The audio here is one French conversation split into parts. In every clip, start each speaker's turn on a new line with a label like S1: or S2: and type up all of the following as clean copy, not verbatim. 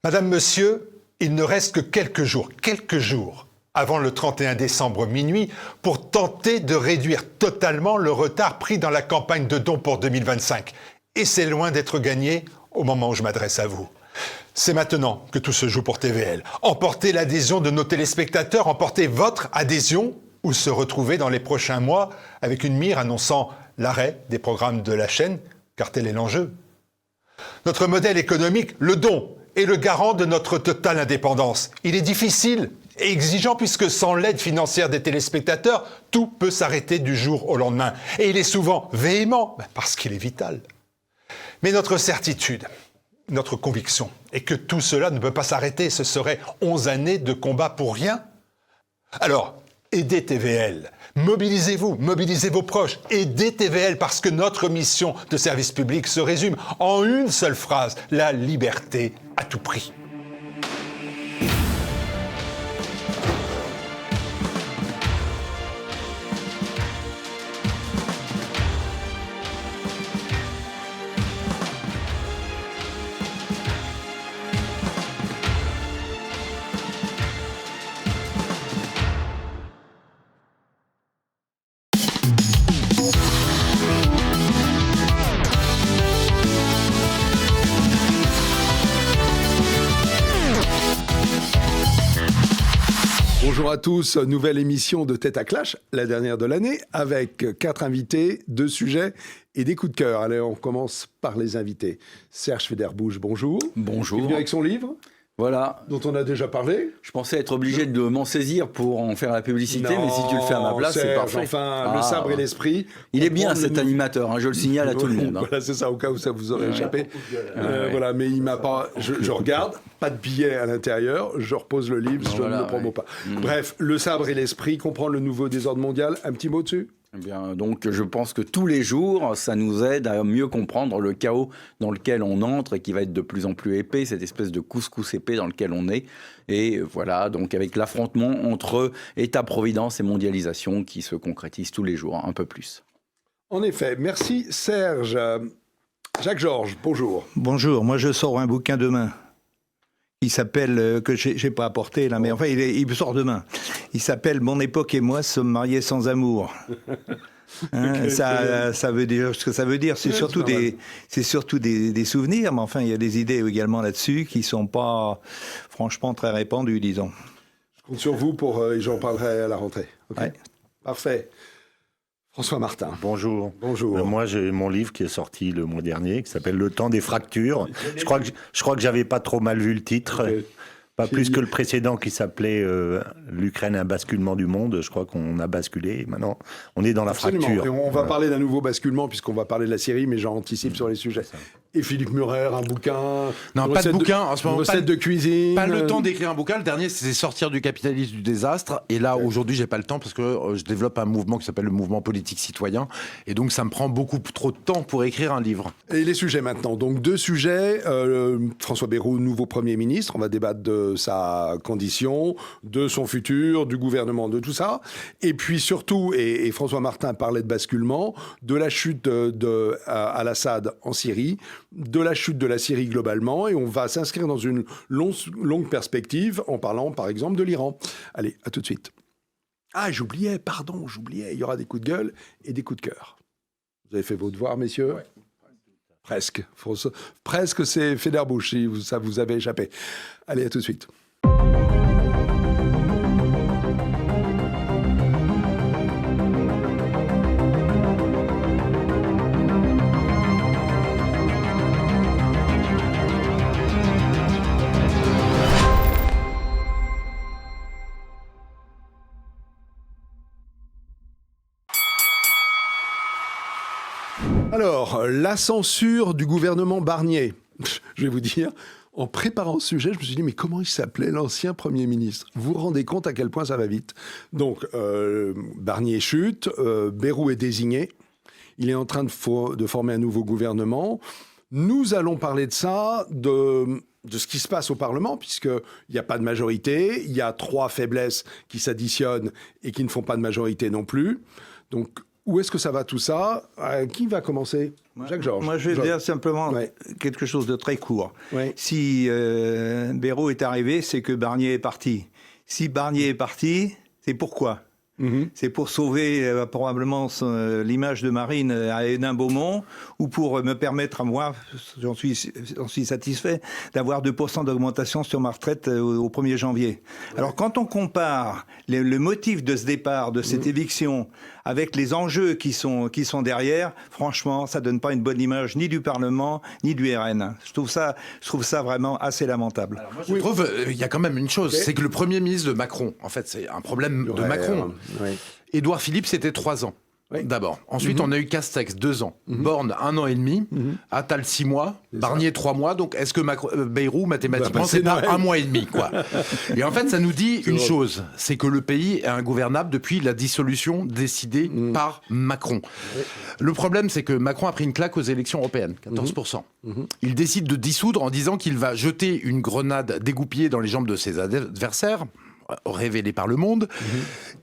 S1: Madame, Monsieur, il ne reste que quelques jours avant le 31 décembre minuit pour tenter de réduire totalement le retard pris dans la campagne de dons pour 2025. Et c'est loin d'être gagné au moment où je m'adresse à vous. C'est maintenant que tout se joue pour TVL. Emporter l'adhésion de nos téléspectateurs, emporter votre adhésion ou se retrouver dans les prochains mois avec une mire annonçant l'arrêt des programmes de la chaîne, car tel est l'enjeu. Notre modèle économique, le don, est le garant de notre totale indépendance. Il est difficile et exigeant puisque sans l'aide financière des téléspectateurs, tout peut s'arrêter du jour au lendemain. Et il est souvent véhément parce qu'il est vital. Mais notre certitude, notre conviction est que tout cela ne peut pas s'arrêter. Ce serait 11 années de combat pour rien. Alors, aidez TVL. Mobilisez-vous, mobilisez vos proches. Aidez TVL parce que notre mission de service public se résume en une seule phrase, la liberté à tout prix.
S2: Bonjour à tous, nouvelle émission de Tête à Clash, la dernière de l'année, avec 4 invités, 2 sujets et des coups de cœur. Allez, on commence par les invités. Serge Federbouch, bonjour.
S3: Bonjour.
S2: Il est venu avec son livre,
S3: voilà,
S2: dont on a déjà parlé.
S3: Je pensais être obligé de m'en saisir pour en faire la publicité, mais si tu le fais à ma place,
S2: Serge,
S3: c'est parfait.
S2: Enfin, le sabre et l'esprit.
S3: Il est bien cet animateur, hein, je le signale à tout le monde. Hein.
S2: Voilà, c'est ça, au cas où ça vous aurait échappé. Voilà, mais il m'a pas. Je regarde, pas de billet à l'intérieur, je repose le livre, je ne le promo pas. Bref, le sabre et l'esprit, comprendre le nouveau désordre mondial. Un petit mot dessus ?
S3: Eh bien, donc, je pense que tous les jours, ça nous aide à mieux comprendre le chaos dans lequel on entre et qui va être de plus en plus épais, cette espèce de couscous épais dans lequel on est. Et voilà, donc avec l'affrontement entre État-providence et mondialisation qui se concrétise tous les jours, un peu plus.
S2: En effet, merci Serge. Jacques-Georges, bonjour.
S4: Bonjour, moi je sors un bouquin demain. Il s'appelle, que j'ai pas apporté là, mais enfin il sort demain. Il s'appelle « Mon époque et moi sommes mariés sans amour ». Hein, ça veut dire ce que ça veut dire. C'est surtout des souvenirs, mais enfin il y a des idées également là-dessus qui sont pas franchement très répandues, disons.
S2: Je compte sur vous et j'en parlerai à la rentrée. Okay.
S4: Ouais.
S2: Parfait. François Martin.
S5: Bonjour.
S2: Bonjour.
S5: Moi, j'ai mon livre qui est sorti le mois dernier, qui s'appelle Le temps des fractures. Je crois que j'avais pas trop mal vu le titre. Okay. Pas plus que le précédent qui s'appelait L'Ukraine, un basculement du monde. Je crois qu'on a basculé. Maintenant, on est dans la fracture.
S2: Et on va parler d'un nouveau basculement, puisqu'on va parler de la Syrie, mais j'anticipe sur les sujets. Et Philippe Murer, un bouquin.
S6: Non, pas de bouquin en ce moment.
S2: Recette de cuisine.
S6: Pas le temps d'écrire un bouquin. Le dernier, c'était Sortir du capitalisme du désastre. Et là, aujourd'hui, j'ai pas le temps parce que je développe un mouvement qui s'appelle le mouvement politique citoyen. Et donc, ça me prend beaucoup trop de temps pour écrire un livre.
S2: Et les sujets maintenant. Donc, 2 sujets. François Bayrou, nouveau Premier ministre. On va débattre de sa condition, de son futur, du gouvernement, de tout ça. Et puis surtout, et François Martin parlait de basculement, de la chute al-Assad en Syrie, de la chute de la Syrie globalement, et on va s'inscrire dans une longue perspective en parlant par exemple de l'Iran. Allez, à tout de suite. Ah, j'oubliais, il y aura des coups de gueule et des coups de cœur. Vous avez fait vos devoirs, messieurs ? Ouais. Presque, c'est Federbouch, si ça vous avait échappé. Allez, à tout de suite. Alors, la censure du gouvernement Barnier. Je vais vous dire, en préparant ce sujet, je me suis dit, mais comment il s'appelait l'ancien Premier ministre ? Vous vous rendez compte à quel point ça va vite ? Donc, Barnier chute, Bayrou est désigné, il est en train de former un nouveau gouvernement. Nous allons parler de ça, de ce qui se passe au Parlement, puisqu'il n'y a pas de majorité, il y a 3 faiblesses qui s'additionnent et qui ne font pas de majorité non plus. Donc, Où est-ce que ça va tout ça? Qui va commencer? Jacques-Georges.
S4: Moi, je vais dire simplement quelque chose de très court. Si Bayrou est arrivé, c'est que Barnier est parti. Si Barnier est parti, c'est pourquoi? C'est pour sauver probablement l'image de Marine à Hénin-Beaumont, ou pour me permettre à moi, j'en suis satisfait, d'avoir 2% d'augmentation sur ma retraite au 1er janvier. Alors quand on compare le motif de ce départ, de cette éviction, avec les enjeux qui sont derrière, franchement, ça donne pas une bonne image ni du Parlement, ni du RN. Je trouve ça vraiment assez lamentable.
S6: Alors moi, je trouve, il y a quand même une chose, c'est que le Premier ministre de Macron, en fait, c'est un problème de Macron. Édouard Philippe, c'était 3 ans. D'abord. Ensuite, on a eu Castex, 2 ans. Borne, 1 an et demi. Attal, 6 mois. Barnier, 3 mois. Donc, est-ce que Bayrou, mathématiquement, c'est pas 1 mois et demi, quoi. Et en fait, ça nous dit une chose, c'est que le pays est ingouvernable depuis la dissolution décidée par Macron. Le problème, c'est que Macron a pris une claque aux élections européennes, 14%. Il décide de dissoudre en disant qu'il va jeter une grenade dégoupillée dans les jambes de ses adversaires, révélé par Le Monde.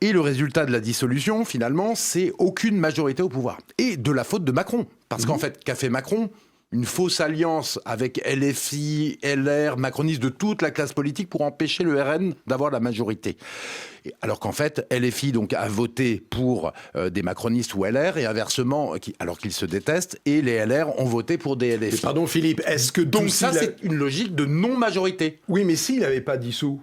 S6: Et le résultat de la dissolution, finalement, c'est aucune majorité au pouvoir. Et de la faute de Macron. Parce qu'en fait, qu'a fait Macron ? Une fausse alliance avec LFI, LR, macronistes de toute la classe politique pour empêcher le RN d'avoir la majorité. Alors qu'en fait, LFI donc, a voté pour des macronistes ou LR, et inversement, alors qu'ils se détestent, et les LR ont voté pour des LFI.
S2: Et pardon Philippe, est-ce que...
S6: Donc ça, c'est une logique de non-majorité.
S2: Oui, mais s'il n'avait pas dissous,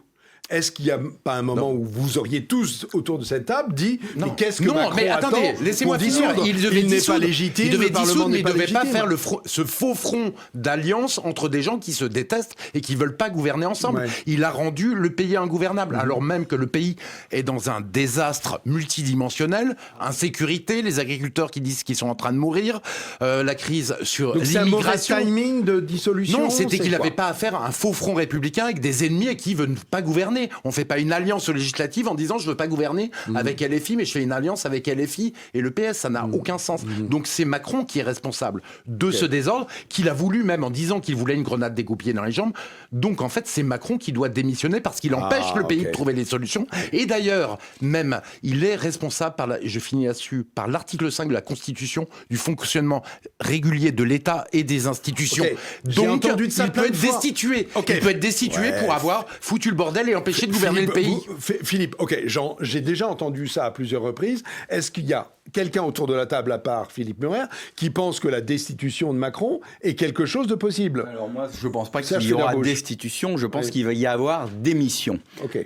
S2: est-ce qu'il n'y a pas un moment où vous auriez tous autour de cette table dit mais qu'est-ce que Macron
S6: mais attendez,
S2: attend
S6: laissez-moi finir. Il n'est pas légitime. Il devait dissoudre, mais il ne devait pas faire ce faux front d'alliance entre des gens qui se détestent et qui ne veulent pas gouverner ensemble. Il a rendu le pays ingouvernable, alors même que le pays est dans un désastre multidimensionnel, insécurité, les agriculteurs qui disent qu'ils sont en train de mourir, la crise sur l'immigration.
S2: C'est un mauvais timing de dissolution?
S6: Non, c'était qu'il n'avait pas à faire un faux front républicain avec des ennemis qui ne veulent pas gouverner. On ne fait pas une alliance législative en disant je ne veux pas gouverner avec LFI, mais je fais une alliance avec LFI et le PS. Ça n'a aucun sens. Donc c'est Macron qui est responsable de ce désordre, qu'il a voulu même en disant qu'il voulait une grenade dégoupillée dans les jambes. Donc en fait, c'est Macron qui doit démissionner parce qu'il empêche le pays de trouver les solutions. Et d'ailleurs, même, il est responsable, je finis là-dessus, par l'article 5 de la Constitution du fonctionnement régulier de l'État et des institutions. Donc il peut être destitué. Il peut être destitué pour avoir foutu le bordel et empêché de gouverner le pays.
S2: Philippe, Jean, j'ai déjà entendu ça à plusieurs reprises. Est-ce qu'il y a quelqu'un autour de la table, à part Philippe Murer, qui pense que la destitution de Macron est quelque chose de possible?
S3: Alors moi, je ne pense pas qu'il y aura destitution, je pense qu'il va y avoir démission.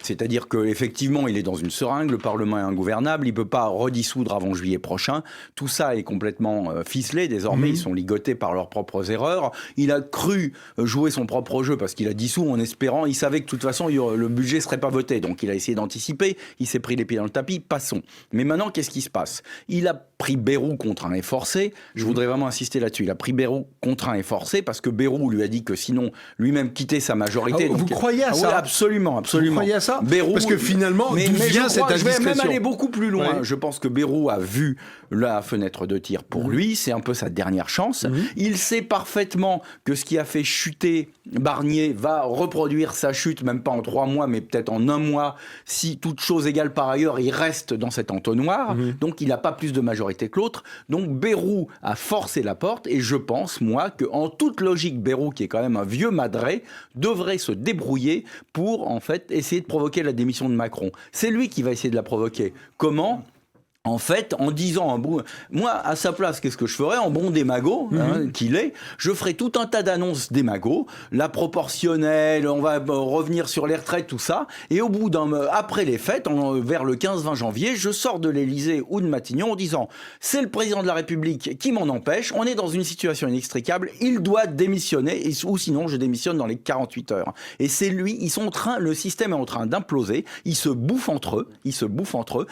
S3: C'est-à-dire qu'effectivement, il est dans une seringue, le Parlement est ingouvernable, il ne peut pas redissoudre avant juillet prochain. Tout ça est complètement ficelé, désormais, ils sont ligotés par leurs propres erreurs. Il a cru jouer son propre jeu parce qu'il a dissous en espérant, il savait que de toute façon, le budget ne serait pas voté, donc il a essayé d'anticiper, il s'est pris les pieds dans le tapis, passons. Mais maintenant, qu'est-ce qui se passe? Il a pris Bayrou contraint et forcé. Je voudrais vraiment insister là-dessus. Il a pris Bayrou contraint et forcé parce que Bayrou lui a dit que sinon, lui-même quittait sa majorité.
S2: Vous croyez à ça?
S3: Oui, absolument.
S2: Vous croyez à ça?
S3: Bayrou,
S2: parce que finalement, d'où vient cette indiscrétion?
S3: Je vais même aller beaucoup plus loin. Je pense que Bayrou a vu la fenêtre de tir pour lui. C'est un peu sa dernière chance. Il sait parfaitement que ce qui a fait chuter Barnier va reproduire sa chute, même pas en 3 mois, mais peut-être en 1 mois. Si toute chose égale par ailleurs, il reste dans cet entonnoir. Donc, il n'a pas plus de majorité que l'autre. Donc, Bayrou a forcé la porte. Et je pense, moi, qu'en toute logique, Bayrou, qui est quand même un vieux madré, devrait se débrouiller pour, en fait, essayer de provoquer la démission de Macron. C'est lui qui va essayer de la provoquer. Comment ? En fait, en disant, moi, à sa place, qu'est-ce que je ferais en bon démago qu'il est? Je ferais tout un tas d'annonces démago, la proportionnelle, on va revenir sur les retraites, tout ça. Et au bout après les fêtes, vers le 15-20 janvier, je sors de l'Élysée ou de Matignon en disant, c'est le président de la République qui m'en empêche, on est dans une situation inextricable, il doit démissionner, ou sinon je démissionne dans les 48 heures. Et c'est lui, le système est en train d'imploser, ils se bouffent entre eux,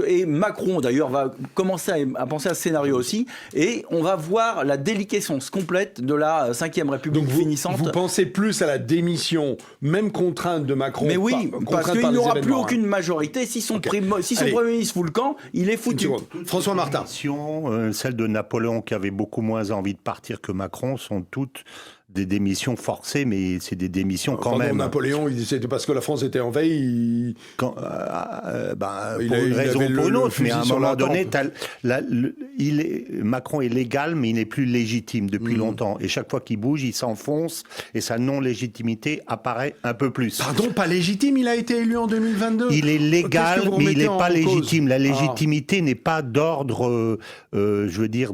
S3: et Macron, d'ailleurs, va commencer à penser à ce scénario aussi, et on va voir la déliquescence complète de la 5e République finissante.
S2: Vous pensez plus à la démission, même contrainte de Macron?
S3: Mais oui, parce qu'il n'aura plus aucune majorité. Si son Premier ministre fout le camp, il est foutu.
S2: François Martin.
S5: Celle de Napoléon, qui avait beaucoup moins envie de partir que Macron, sont toutes des démissions forcées, mais c'est des démissions quand
S2: Pardon,
S5: même.
S2: Napoléon, il disait c'était parce que la France était en veille.
S5: Pour
S2: Il
S5: une raison
S2: avait
S5: ou pour une
S2: le
S5: autre, mais à un
S2: fusil sur
S5: moment
S2: la
S5: donné,
S2: tempe.
S5: Macron est légal, mais il n'est plus légitime depuis longtemps. Et chaque fois qu'il bouge, il s'enfonce, et sa non-légitimité apparaît un peu plus.
S2: Pardon, pas légitime, il a été élu en 2022.
S5: Il est légal,
S2: Qu'est-ce que vous
S5: mais il
S2: remettez
S5: n'est
S2: en
S5: pas
S2: cause
S5: légitime. La légitimité n'est pas d'ordre, je veux dire,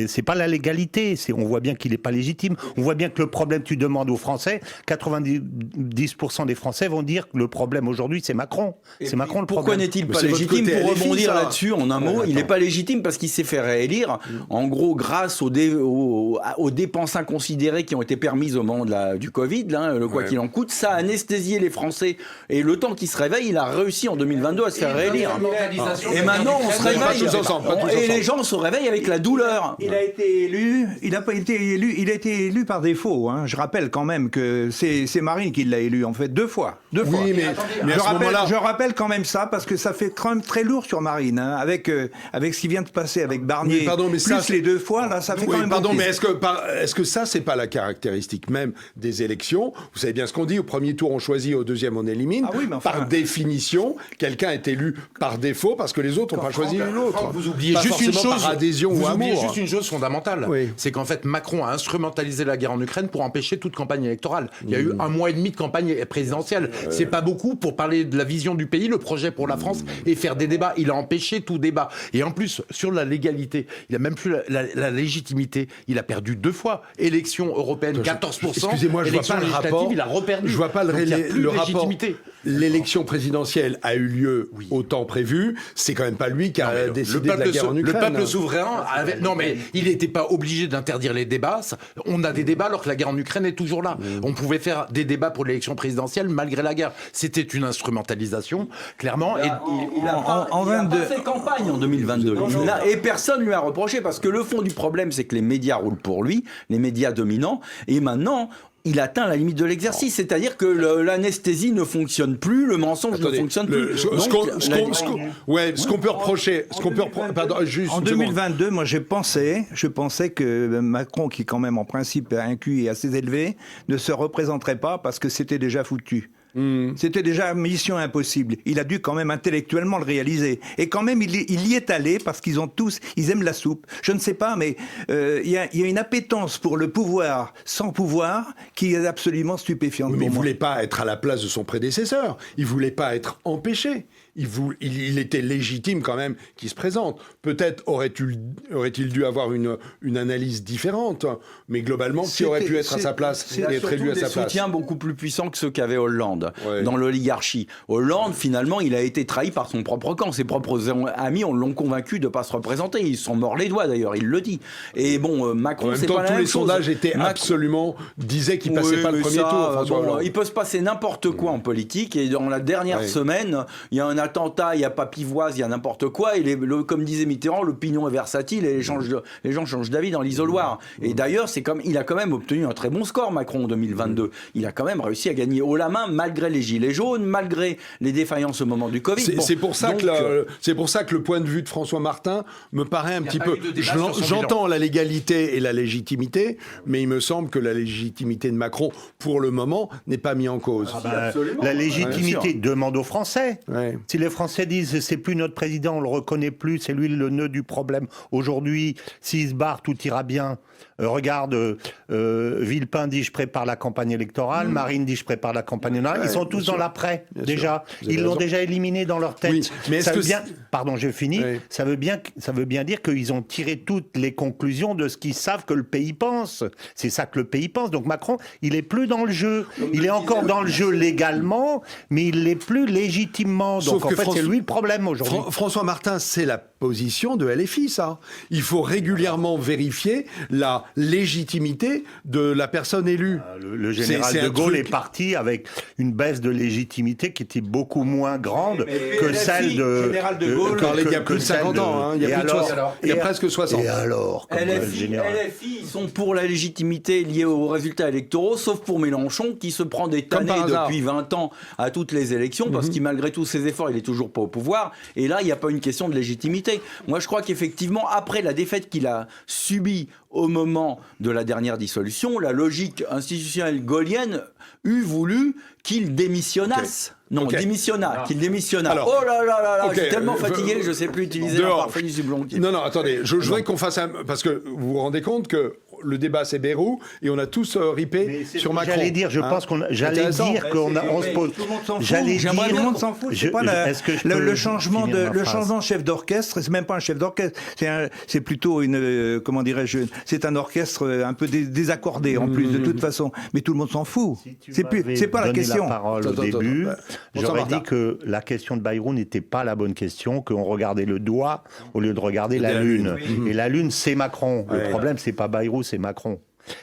S5: c'est pas la légalité. On voit bien qu'il n'est pas légitime. On voit bien que le problème, tu demandes aux Français, 90% des Français vont dire que le problème aujourd'hui, c'est Macron. C'est Macron le
S3: Pourquoi
S5: problème.
S3: n'est-il
S2: Mais
S3: pas
S2: c'est votre
S3: légitime?
S2: côté
S3: Pour
S2: LFI,
S3: rebondir
S2: ça.
S3: là-dessus, en un mot, il n'est pas légitime parce qu'il s'est fait réélire, en gros, grâce aux dépenses inconsidérées qui ont été permises au moment du Covid, le quoi qu'il en coûte. Ça a anesthésié les Français. Et le temps qu'il se réveille, il a réussi en 2022 à se faire réélire. Et maintenant, on se réveille.
S2: Pas tous ensemble, pas tous
S3: Et
S2: ensemble.
S3: les gens se réveillent avec la douleur.
S4: Il a été élu, il n'a pas été élu, il a été élu par défaut. Hein. Je rappelle quand même que c'est Marine qui l'a élu, en fait, deux fois.
S2: Oui, mais à ce moment-là.
S4: Je rappelle quand même ça, parce que ça fait quand même très lourd sur Marine, hein, avec ce qui vient de passer avec Barnier,
S2: Oui, pardon, mais
S4: plus
S2: ça,
S4: les deux fois, là, ça fait quand
S2: Oui,
S4: même
S2: pardon,
S4: beaucoup.
S2: mais est-ce que ça, c'est pas la caractéristique même des élections? Vous savez bien ce qu'on dit, au premier tour, on choisit, au deuxième, on élimine.
S4: Ah oui, mais enfin-
S2: Par définition, quelqu'un est élu par défaut parce que les autres n'ont pas choisi l'autre.
S6: Franck, vous oubliez
S2: Pas
S6: juste une
S2: forcément
S6: chose.
S2: par adhésion
S6: vous
S2: ou
S6: oubliez
S2: amour.
S6: juste une chose fondamentale.
S2: Oui.
S6: C'est qu'en fait, Macron a instrumentalisé la guerre en Ukraine pour empêcher toute campagne électorale. Il y a eu 1 mois et demi de campagne présidentielle. C'est pas beaucoup pour parler de la vision du pays, le projet pour la France et faire des débats. Il a empêché tout débat. Et en plus, sur la légalité, il a même plus la légitimité. Il a perdu 2 fois. Élection européenne, 14%.
S2: Excusez-moi, je vois
S6: Élection
S2: pas le
S6: législative,
S2: rapport.
S6: il a reperdu.
S2: Je vois pas
S6: Donc, il y a plus
S2: le
S6: de
S2: rapport.
S6: légitimité.
S2: L'élection présidentielle a eu lieu au temps prévu. C'est quand même pas lui qui a décidé de la guerre en
S6: Le
S2: Ukraine.
S6: peuple souverain avait... Non, mais il n'était pas obligé d'interdire les débats. On a des débats alors que la guerre en Ukraine est toujours là. On pouvait faire des débats pour l'élection présidentielle malgré la guerre. C'était une instrumentalisation, clairement.
S3: Il a pas fait campagne en 2022. Et personne lui a reproché parce que le fond du problème, c'est que les médias roulent pour lui, les médias dominants. Et maintenant, il atteint la limite de l'exercice. C'est-à-dire que l'anesthésie ne fonctionne plus, le mensonge ne fonctionne plus.
S2: Ce qu'on peut reprocher, pardon, juste
S4: En
S2: une seconde.
S4: 2022, moi, je pensais que Macron, qui quand même en principe a un QI assez élevé, ne se représenterait pas parce que c'était déjà foutu. C'était déjà mission impossible. Il a dû quand même intellectuellement le réaliser. Et quand même, il y est allé parce qu'ils ont tous, ils aiment la soupe. Je ne sais pas, mais il y a une appétence pour le pouvoir sans pouvoir qui est absolument stupéfiante.
S2: Oui, mais il
S4: pour moi.
S2: voulait pas être à la place de son prédécesseur. Il voulait pas être empêché. Il était légitime quand même qu'il se présente. Peut-être aurait-il dû avoir une analyse différente, mais globalement, qui aurait pu être à sa place et être élu à sa
S3: des
S2: place.
S3: soutiens beaucoup plus puissants que ceux qu'avait Hollande
S2: Ouais.
S3: dans l'oligarchie. Hollande, finalement, il a été trahi par son propre camp. Ses propres amis l'ont convaincu de ne pas se représenter. Ils se sont morts les doigts, d'ailleurs, il le dit. Et bon, Macron,
S2: En même
S3: c'est
S2: temps,
S3: pas la
S2: tous
S3: même
S2: les
S3: chose.
S2: sondages disaient qu'il passait pas le premier tour. François.
S3: Il peut se passer n'importe quoi en politique. Et dans la dernière semaine, il y a un attentat, il y a Papivoise, il y a n'importe quoi. Et comme disait Mitterrand, l'opinion est versatile et les gens changent d'avis dans l'isoloir. Et d'ailleurs, il a quand même obtenu un très bon score, Macron, en 2022. Il a quand même réussi à gagner haut la main, malgré les gilets jaunes, malgré les défaillances au moment du Covid.
S2: C'est pour ça que le point de vue de François Martin me paraît un petit peu... J'entends la légalité et la légitimité, mais il me semble que la légitimité de Macron, pour le moment, n'est pas mise en cause.
S5: La légitimité demande aux Français.
S2: Ouais.
S5: Si les Français disent c'est plus notre président, on le reconnaît plus, c'est lui le nœud du problème. Aujourd'hui, s'il se barre, tout ira bien. Regarde, Villepin dit je prépare la campagne électorale, Marine dit je prépare la campagne électorale. Ils sont tous dans l'après déjà. Ils l'ont déjà éliminé dans leur tête.
S2: Oui, mais
S5: ça veut bien. Pardon, j'ai fini.
S2: Oui.
S5: Ça veut bien dire qu'ils ont tiré toutes les conclusions de ce qu'ils savent que le pays pense. C'est ça que le pays pense. Donc Macron, il est plus dans le jeu. Il est encore dans le jeu légalement, mais il l'est plus légitimement. Donc en fait, c'est lui le problème aujourd'hui.
S2: François Martin, c'est la position de LFI, ça. Il faut régulièrement vérifier la légitimité de la personne élue.
S5: Le général de Gaulle est parti avec une baisse de légitimité qui était beaucoup moins grande que celle de...
S4: Général de Gaulle,
S2: il y a plus de 50 ans, hein, il y a presque 60.
S5: Et alors, comme le général.
S3: LFI, ils sont pour la légitimité liée aux résultats électoraux, sauf pour Mélenchon, qui se prend des tannées depuis 20 ans à toutes les élections, parce qu'il, malgré tous ses efforts, il est toujours pas au pouvoir. Et là, il n'y a pas une question de légitimité. discuter. Moi, je crois qu'effectivement, après la défaite qu'il a subie au moment de la dernière dissolution, la logique institutionnelle gaullienne eût voulu qu'il démissionnasse. Qu'il démissionna.
S2: Alors,
S3: oh là là là là, je suis tellement fatigué, je ne sais plus utiliser le parfait du sublon.
S2: Non, attendez, je voudrais qu'on fasse parce que vous vous rendez compte que le débat c'est Bayrou et on a tous ripé sur Macron.
S5: J'allais dire, je pense qu'on on se pose.
S4: Tout le monde s'en fout.
S5: J'allais dire,
S4: Tout le monde s'en fout. C'est pas le changement de chef d'orchestre. C'est même pas un chef d'orchestre. C'est plutôt une comment dirais-je. C'est un orchestre un peu désaccordé en plus de toute façon. Mais tout le monde s'en fout. C'est pas la question.
S5: La parole au début, j'aurais dit que la question de Bayrou n'était pas la bonne question, qu'on regardait le doigt au lieu de regarder la lune. Et la lune, c'est Macron. Le problème, c'est pas Bayrou, c'est Macron.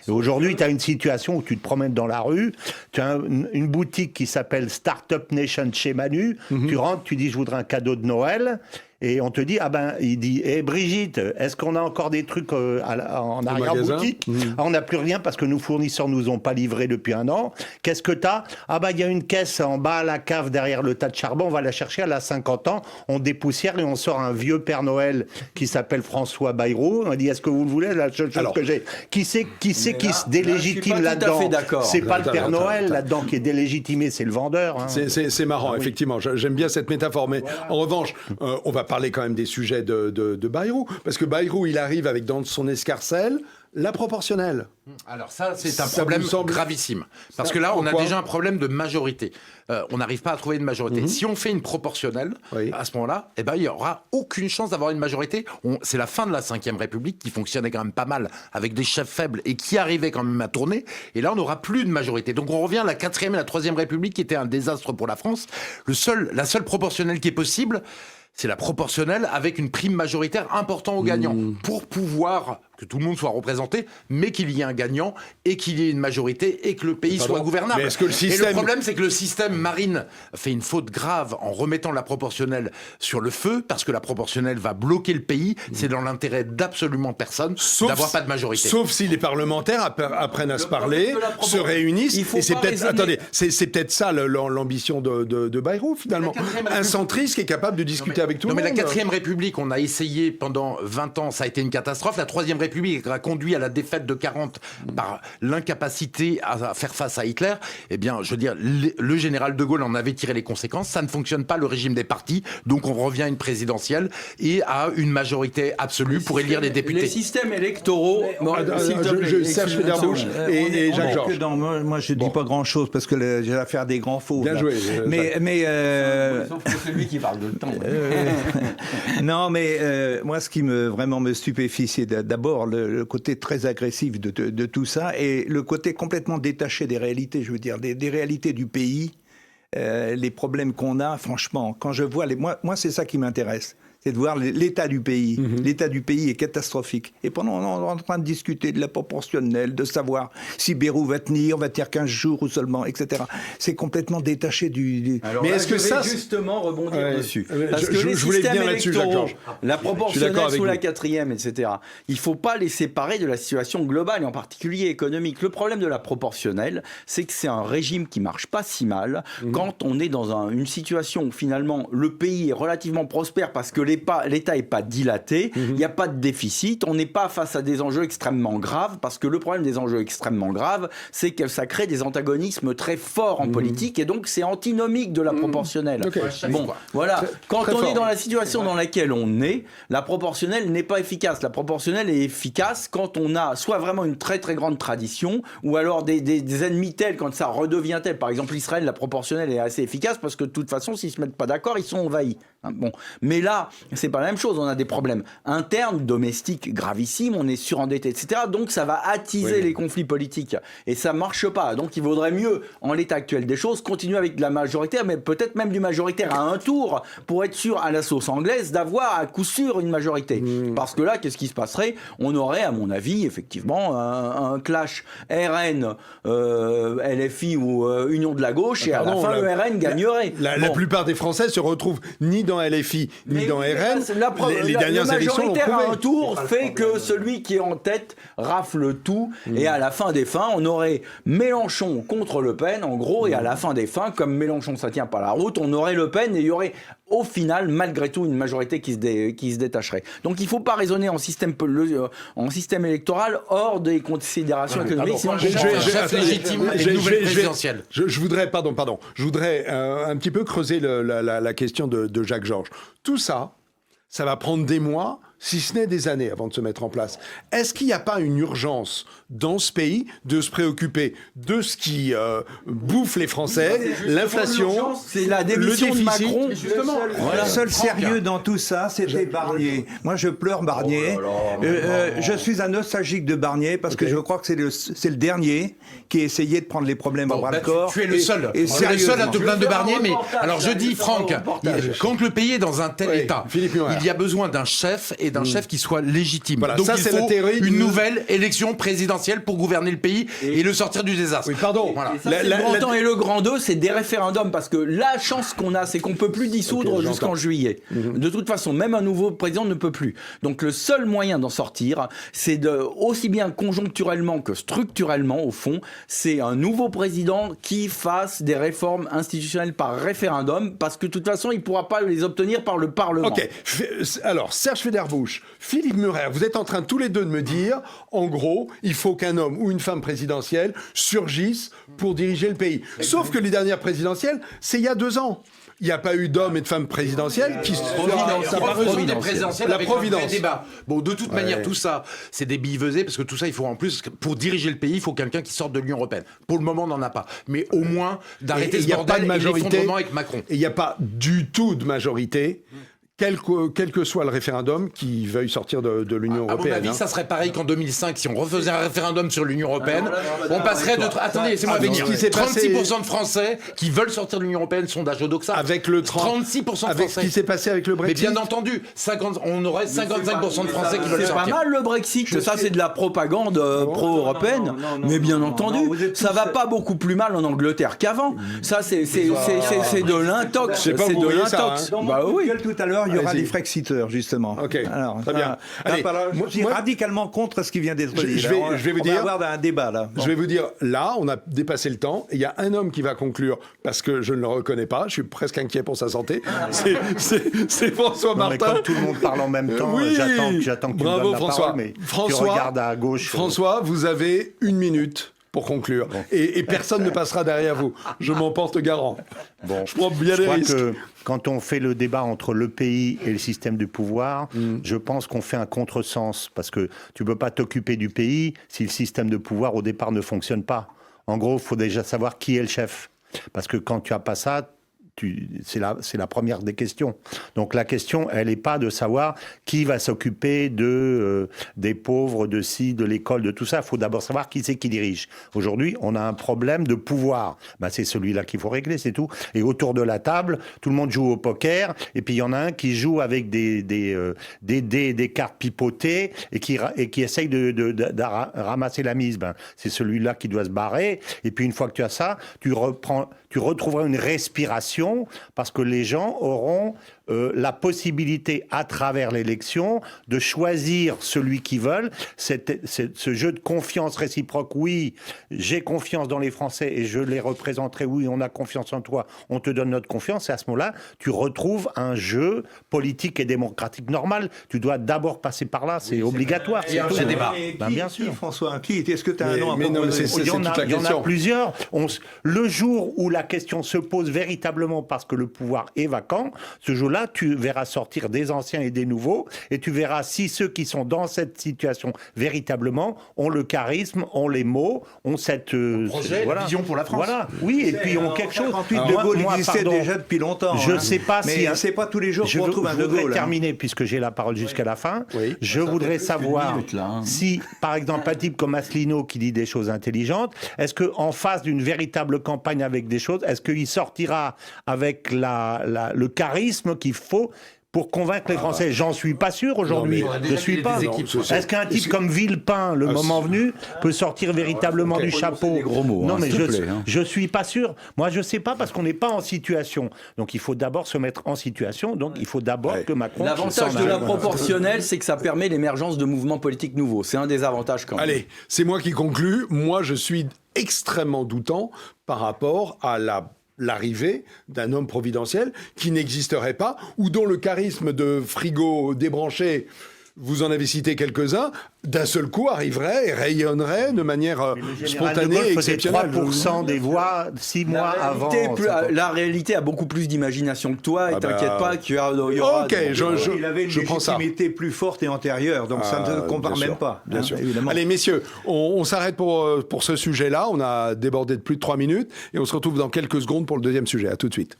S5: Et aujourd'hui, tu as une situation où tu te promènes dans la rue, tu as une boutique qui s'appelle Startup Nation chez Manu, tu rentres, tu dis je voudrais un cadeau de Noël, et on te dit, il dit, Brigitte, est-ce qu'on a encore des trucs en arrière-boutique ? On n'a plus rien parce que nos fournisseurs nous ont pas livré depuis un an. Qu'est-ce que t'as ? Il y a une caisse en bas à la cave derrière le tas de charbon, on va la chercher, elle a 50 ans, on dépoussière et on sort un vieux Père Noël qui s'appelle François Bayrou. On dit, est-ce que vous le voulez ? La seule chose que j'ai. Qui c'est qui se délégitime là-dedans ? C'est pas le Père Noël là-dedans qui est délégitimé, c'est le vendeur. Hein.
S2: C'est marrant, effectivement. J'aime bien cette métaphore, mais en revanche, on va parler quand même des sujets de Bayrou, parce que Bayrou, il arrive avec dans son escarcelle la proportionnelle.
S6: Alors ça, c'est un problème gravissime. Parce que là, on a déjà un problème de majorité. On n'arrive pas à trouver une majorité. Si on fait une proportionnelle, à ce moment-là, il n'y aura aucune chance d'avoir une majorité. C'est la fin de la Ve République qui fonctionnait quand même pas mal, avec des chefs faibles et qui arrivaient quand même à tourner. Et là, on n'aura plus de majorité. Donc on revient à la 4e et la 3e République qui était un désastre pour la France. La seule proportionnelle qui est possible, c'est la proportionnelle avec une prime majoritaire importante aux gagnants pour pouvoir que tout le monde soit représenté, mais qu'il y ait un gagnant et qu'il y ait une majorité et que le pays soit gouvernable.
S2: Mais est-ce que
S6: Et le problème, c'est que le système Marine fait une faute grave en remettant la proportionnelle sur le feu, parce que la proportionnelle va bloquer le pays. C'est dans l'intérêt d'absolument personne d'avoir pas de majorité.
S2: Sauf si les parlementaires apprennent à se parler, se réunissent. Et c'est peut-être, attendez, c'est peut-être ça l'ambition de Bayrou, finalement. Un centriste qui est capable de discuter avec tout le monde.
S6: Non, mais la 4e République, on a essayé pendant 20 ans, ça a été une catastrophe. La 3e République a conduit à la défaite de 40 par l'incapacité à faire face à Hitler. Eh bien, je veux dire, le général de Gaulle en avait tiré les conséquences. Ça ne fonctionne pas, le régime des partis. Donc, on revient à une présidentielle et à une majorité absolue pour élire les députés.
S3: Les systèmes électoraux...
S2: Serge Federbouch et Jacques Georges.
S4: Moi, je ne dis pas grand-chose parce que j'ai l'affaire des grands faux.
S2: Bien joué.
S3: Sauf que c'est lui qui parle de le temps.
S4: Non, mais moi, ce qui vraiment me stupéfie, c'est d'abord le côté très agressif de tout ça et le côté complètement détaché des réalités, je veux dire, des réalités du pays, les problèmes qu'on a, franchement, quand je vois moi c'est ça qui m'intéresse. C'est de voir l'état du pays. L'état du pays est catastrophique. Et pendant, on est en train de discuter de la proportionnelle, de savoir si Bayrou va tenir 15 jours ou seulement, etc. C'est complètement détaché du...
S3: Alors, mais est-ce que ça... justement rebondir dessus. Parce que les
S2: voulais
S3: systèmes
S2: venir là-dessus, Jacques Georges.
S3: La proportionnelle sous la 4e, etc. Il ne faut pas les séparer de la situation globale, et en particulier économique. Le problème de la proportionnelle, c'est que c'est un régime qui ne marche pas si mal quand on est dans une situation où finalement le pays est relativement prospère parce que l'État n'est pas dilaté, il n'y a pas de déficit, on n'est pas face à des enjeux extrêmement graves, parce que le problème des enjeux extrêmement graves, c'est que ça crée des antagonismes très forts en politique, et donc c'est antinomique de la proportionnelle. Bon, voilà. Quand on est dans la situation dans laquelle on est, la proportionnelle n'est pas efficace. La proportionnelle est efficace quand on a soit vraiment une très très grande tradition, ou alors des ennemis tels, quand ça redevient tel. Par exemple, Israël, la proportionnelle est assez efficace, parce que de toute façon, s'ils ne se mettent pas d'accord, ils sont envahis. Bon. Mais là, c'est pas la même chose. On a des problèmes internes, domestiques, gravissimes. On est surendetté, etc. Donc, ça va attiser les conflits politiques. Et ça marche pas. Donc, il vaudrait mieux, en l'état actuel des choses, continuer avec de la majoritaire, mais peut-être même du majoritaire à un tour, pour être sûr, à la sauce anglaise, d'avoir à coup sûr une majorité. Parce que là, qu'est-ce qui se passerait ? On aurait, à mon avis, effectivement, un clash RN, LFI ou Union de la gauche, et à la fin, le RN gagnerait.
S2: La plupart des Français se retrouvent ni dans LFI, ni dans RN. Les dernières élections l'ont prouvé.
S3: Le majoritaire à un tour fait que celui qui est en tête rafle tout, et à la fin des fins, on aurait Mélenchon contre Le Pen, en gros, et à la fin des fins, comme Mélenchon ça tient pas la route, on aurait Le Pen, et il y aurait au final, malgré tout, une majorité qui se détacherait. Donc il ne faut pas raisonner en système électoral hors des considérations économiques. Sinon,
S6: chef légitime et une nouvelle présidentielle.
S2: Je voudrais, je voudrais un petit peu creuser la question de Jacques Georges. Tout ça, ça va prendre des mois, si ce n'est des années avant de se mettre en place. Est-ce qu'il n'y a pas une urgence dans ce pays de se préoccuper de ce qui bouffe les Français, l'inflation,
S3: c'est la démission
S2: le déficit,
S3: de Macron.
S6: Justement,
S4: Le seul sérieux dans tout ça, c'était Barnier. Moi, je pleure Barnier. Je suis un nostalgique de Barnier parce que je crois que c'est le dernier qui a essayé de prendre les problèmes à bras-le-corps.
S6: Tu es le seul. Tu es le seul à te plaindre de Barnier, mais alors je dis, Franck, quand le pays est dans un tel état, il y a besoin d'un chef et d'un chef qui soit légitime.
S2: Voilà,
S6: donc
S2: ça,
S6: il
S2: c'est
S6: faut
S2: la théorie
S6: une nouvelle élection présidentielle pour gouverner le pays et le sortir du désastre.
S2: Oui, pardon.
S6: Voilà.
S3: Ça, c'est le grand temps et le grand 2, c'est des référendums, parce que la chance qu'on a, c'est qu'on ne peut plus dissoudre jusqu'en juillet. De toute façon, même un nouveau président ne peut plus. Donc le seul moyen d'en sortir, c'est aussi bien conjoncturellement que structurellement, au fond, c'est un nouveau président qui fasse des réformes institutionnelles par référendum, parce que de toute façon, il ne pourra pas les obtenir par le Parlement.
S2: Ok, alors Serge Federbusch, Philippe Murer, vous êtes en train tous les deux de me dire, en gros, il faut qu'un homme ou une femme présidentielle surgisse pour diriger le pays. Sauf que les dernières présidentielles, c'est il y a 2 ans. Il n'y a pas eu d'hommes et de femmes présidentielles qui...
S6: La Providence. Débat. Bon, de toute manière, tout ça, c'est des billevesées, parce que tout ça, il faut en plus, pour diriger le pays, il faut quelqu'un qui sorte de l'Union européenne. Pour le moment, on n'en a pas. Mais au moins, d'arrêter ce bordel et l'effondrement avec Macron.
S2: Et il n'y a pas du tout de majorité. Quel que soit le référendum qui veuille sortir de l'Union européenne.
S6: À mon avis, ça serait pareil qu'en 2005, si on refaisait un référendum sur l'Union européenne, on passerait de... Attendez, laissez-moi venir. 36% de Français qui veulent sortir de l'Union européenne, sondage Odoxa.
S2: Avec le
S6: 36% de Français.
S2: Avec ce qui s'est passé avec le Brexit.
S6: Mais bien entendu, on aurait 55% de Français qui veulent
S3: C'est
S6: sortir.
S3: pas mal le Brexit, ça c'est de la propagande pro-européenne, mais bien entendu, ça va pas beaucoup plus mal en Angleterre qu'avant. Ça c'est de l'intox.
S2: C'est pas
S3: C'est
S2: vous
S3: de
S2: voyez ça,
S3: l'intox.
S2: hein.
S4: Bah oui. Tout à l'heure, il y aura des Frexiteurs, justement.
S2: Ok,
S4: Alors,
S2: très bien. Allez,
S4: je suis radicalement contre ce qui vient d'être dit.
S2: je vais vous dire...
S4: On va avoir un débat, là.
S2: Je vais vous dire, là, on a dépassé le temps. Il y a un homme qui va conclure, parce que je ne le reconnais pas. Je suis presque inquiet pour sa santé. C'est François
S5: Non,
S2: Martin.
S5: mais comme tout le monde parle en même temps,
S2: Oui.
S5: j'attends que tu me
S2: Bravo,
S5: donnes la
S2: François.
S5: parole, mais
S2: François,
S5: tu regardes à gauche.
S2: François, vous avez 1 minute pour conclure. Et personne ne passera derrière vous. Je m'en porte garant.
S5: Bon,
S2: je prends bien
S5: je
S2: les
S5: crois
S2: risques.
S5: que quand on fait le débat entre le pays et le système du pouvoir, je pense qu'on fait un contresens. Parce que tu ne peux pas t'occuper du pays si le système de pouvoir, au départ, ne fonctionne pas. En gros, il faut déjà savoir qui est le chef. Parce que quand tu n'as pas ça... c'est la première des questions. Donc la question, elle n'est pas de savoir qui va s'occuper des pauvres, de ci, de l'école, de tout ça. Il faut d'abord savoir qui c'est qui dirige. Aujourd'hui, on a un problème de pouvoir. Ben, c'est celui-là qu'il faut régler, c'est tout. Et autour de la table, tout le monde joue au poker, et puis il y en a un qui joue avec des cartes pipotées et qui essaye de ramasser la mise. Ben, c'est celui-là qui doit se barrer. Et puis une fois que tu as ça, tu retrouveras une respiration parce que les gens auront la possibilité, à travers l'élection, de choisir celui qu'ils veulent. Ce jeu de confiance réciproque, oui, j'ai confiance dans les Français et je les représenterai, oui, on a confiance en toi, on te donne notre confiance, et à ce moment-là, tu retrouves un jeu politique et démocratique normal. Tu dois d'abord passer par là, c'est obligatoire.
S6: Et un vrai débat.
S5: Bien sûr.
S4: François, est-ce que tu as un nom à
S2: mais non,
S4: proposer?
S2: c'est
S5: Il y en
S2: toute la
S5: a
S2: question.
S5: plusieurs. Le jour où la question se pose véritablement parce que le pouvoir est vacant, ce jour-là, tu verras sortir des anciens et des nouveaux, et tu verras si ceux qui sont dans cette situation véritablement ont le charisme, ont les mots, ont cette
S6: projet, vision pour la France.
S5: Voilà, oui, et puis ont quelque chose.
S4: De Gaulle existait déjà depuis longtemps.
S5: Je ne sais pas si...
S4: Mais c'est pas tous les jours qu'on trouve un De
S5: voudrais
S4: Gaulle.
S5: terminer, puisque j'ai la parole jusqu'à la fin.
S2: Oui.
S5: Je voudrais savoir
S3: là, hein.
S5: si, par exemple, un type comme Asselineau qui dit des choses intelligentes, est-ce qu'en face d'une véritable campagne avec des choses, est-ce qu'il sortira avec le charisme qu'il faut pour convaincre les Français? J'en suis pas sûr aujourd'hui.
S2: Non,
S6: mais
S5: Je suis pas. Est-ce qu'un type comme Villepin, le moment venu, peut sortir véritablement du chapeau?
S3: des gros mots,
S5: Non,
S3: hein,
S5: mais
S3: s'il te plaît, hein.
S5: je suis pas sûr. Moi, je sais pas parce qu'on n'est pas en situation. Donc, il faut d'abord se mettre en situation. Donc, il faut d'abord que Macron.
S3: L'avantage de la proportionnelle, c'est que ça permet l'émergence de mouvements politiques nouveaux. C'est un des avantages quand même.
S2: Allez, c'est moi qui conclus. Moi, je suis extrêmement doutant par rapport à la l'arrivée d'un homme providentiel qui n'existerait pas, ou dont le charisme de frigo débranché, vous en avez cité quelques-uns, d'un seul coup arriverait et rayonnerait de manière spontanée et exceptionnelle.
S5: 3% des voix 6 mois avant.
S3: La réalité a beaucoup plus d'imagination que toi, et t'inquiète pas qu'il y aura...
S4: Ok, il avait une légitimité plus forte et antérieure, donc ça ne se compare même pas.
S2: Bien sûr.
S4: Évidemment.
S2: Allez, messieurs, on s'arrête pour ce sujet-là. On a débordé de plus de 3 minutes et on se retrouve dans quelques secondes pour le deuxième sujet. À tout de suite.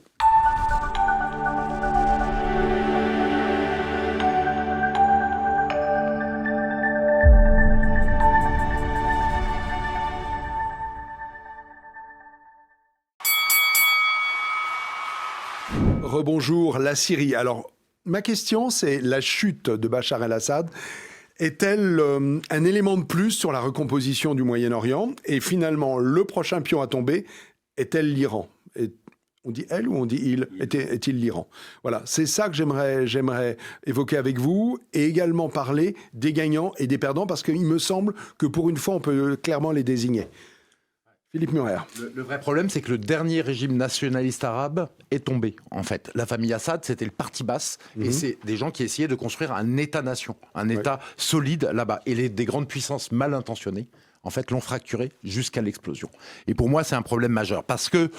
S2: Rebonjour, la Syrie. Alors, ma question, c'est la chute de Bachar el-Assad est-elle un élément de plus sur la recomposition du Moyen-Orient? Et finalement, le prochain pion à tomber est-elle l'Iran? On dit elle ou on dit il? Est-il l'Iran? Voilà, c'est ça que j'aimerais évoquer avec vous, et également parler des gagnants et des perdants, parce qu'il me semble que pour une fois, on peut clairement les désigner. Philippe Murer.
S6: Le vrai problème, c'est que le dernier régime nationaliste arabe est tombé, en fait. La famille Assad, c'était le parti basse, et c'est des gens qui essayaient de construire un État-nation, un État solide là-bas. Et des grandes puissances mal intentionnées, en fait, l'ont fracturé jusqu'à l'explosion. Et pour moi, c'est un problème majeur, parce que,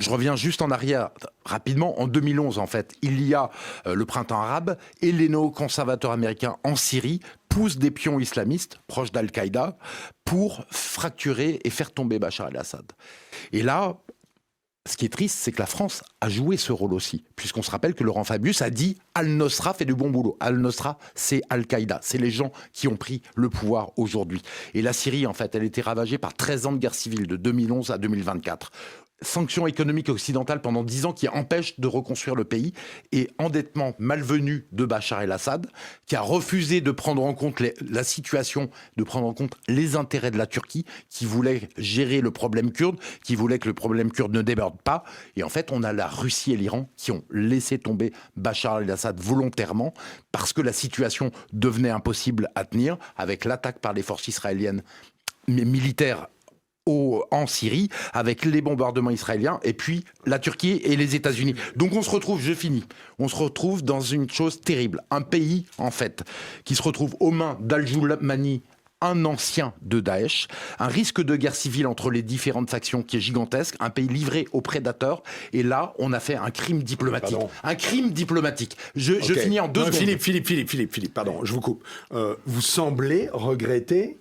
S6: je reviens juste en arrière, rapidement, en 2011, en fait, il y a le printemps arabe, et les néoconservateurs américains en Syrie poussent des pions islamistes, proches d'Al-Qaïda, pour fracturer et faire tomber Bachar el-Assad. Et là, ce qui est triste, c'est que la France a joué ce rôle aussi, puisqu'on se rappelle que Laurent Fabius a dit « Al-Nosra fait du bon boulot ». Al-Nosra, c'est Al-Qaïda, c'est les gens qui ont pris le pouvoir aujourd'hui. Et la Syrie, en fait, elle était ravagée par 13 ans de guerre civile, de 2011 à 2024. Sanctions économiques occidentales pendant 10 ans qui empêchent de reconstruire le pays, et endettement malvenu de Bachar el-Assad, qui a refusé de prendre en compte la situation, de prendre en compte les intérêts de la Turquie, qui voulait gérer le problème kurde, qui voulait que le problème kurde ne déborde pas. Et en fait, on a la Russie et l'Iran qui ont laissé tomber Bachar el-Assad volontairement, parce que la situation devenait impossible à tenir, avec l'attaque par les forces israéliennes militaires en Syrie, avec les bombardements israéliens, et puis la Turquie et les États-Unis. Donc on se retrouve, je finis, on se retrouve dans une chose terrible. Un pays, en fait, qui se retrouve aux mains d'Al-Joulmani, un ancien de Daesh, un risque de guerre civile entre les différentes factions qui est gigantesque, un pays livré aux prédateurs, et là, on a fait un crime diplomatique.
S2: Pardon.
S6: Un crime diplomatique. Je finis en 2 secondes.
S2: Philippe, pardon, je vous coupe. Vous semblez regretter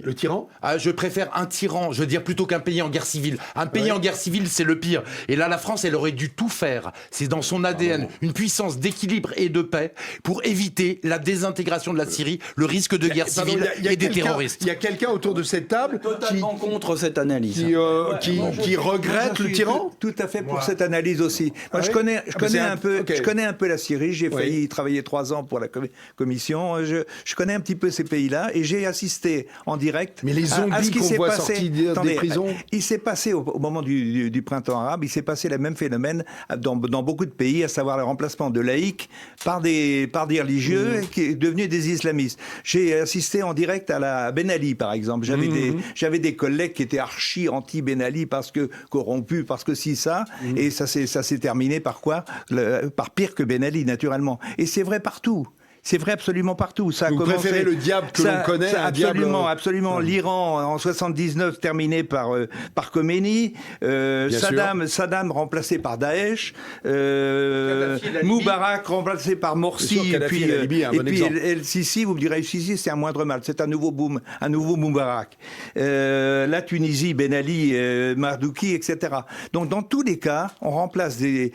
S2: le tyran?
S6: Je préfère un tyran, je veux dire, plutôt qu'un pays en guerre civile. Un pays en guerre civile, c'est le pire. Et là, la France, elle aurait dû tout faire. C'est dans son ADN, une puissance d'équilibre et de paix pour éviter la désintégration de la Syrie, le risque de guerre civile et des terroristes.
S2: Il y a quelqu'un autour de cette table
S3: totalement contre cette analyse.
S2: Qui regrette le tyran?
S4: Tout à fait pour cette analyse aussi. Moi, je connais un peu la Syrie. J'ai failli y travailler 3 ans pour la commission. Je connais un petit peu ces pays-là, et j'ai assisté en direct.
S2: Mais les zombies qu'on voit sortis des prisons...
S4: Il s'est passé, au moment du printemps arabe, il s'est passé le même phénomène dans beaucoup de pays, à savoir le remplacement de laïcs par des religieux qui est devenu des islamistes. J'ai assisté en direct à Ben Ali, par exemple. J'avais des collègues qui étaient archi anti-Ben Ali parce que corrompus, parce que ça. Et ça s'est terminé par quoi? Par pire que Ben Ali, naturellement. Et c'est vrai partout. C'est vrai absolument partout. Ça a
S2: Vous préférez le diable que l'on connaît à
S4: absolument. L'Iran en 79 terminé par Khomeini, Saddam remplacé par Daesh, Moubarak remplacé par Morsi, et puis El-Sisi. Vous me direz, El-Sisi c'est un moindre mal, c'est un nouveau Moubarak. La Tunisie, Ben Ali, Mardouki, etc. Donc dans tous les cas, on remplace des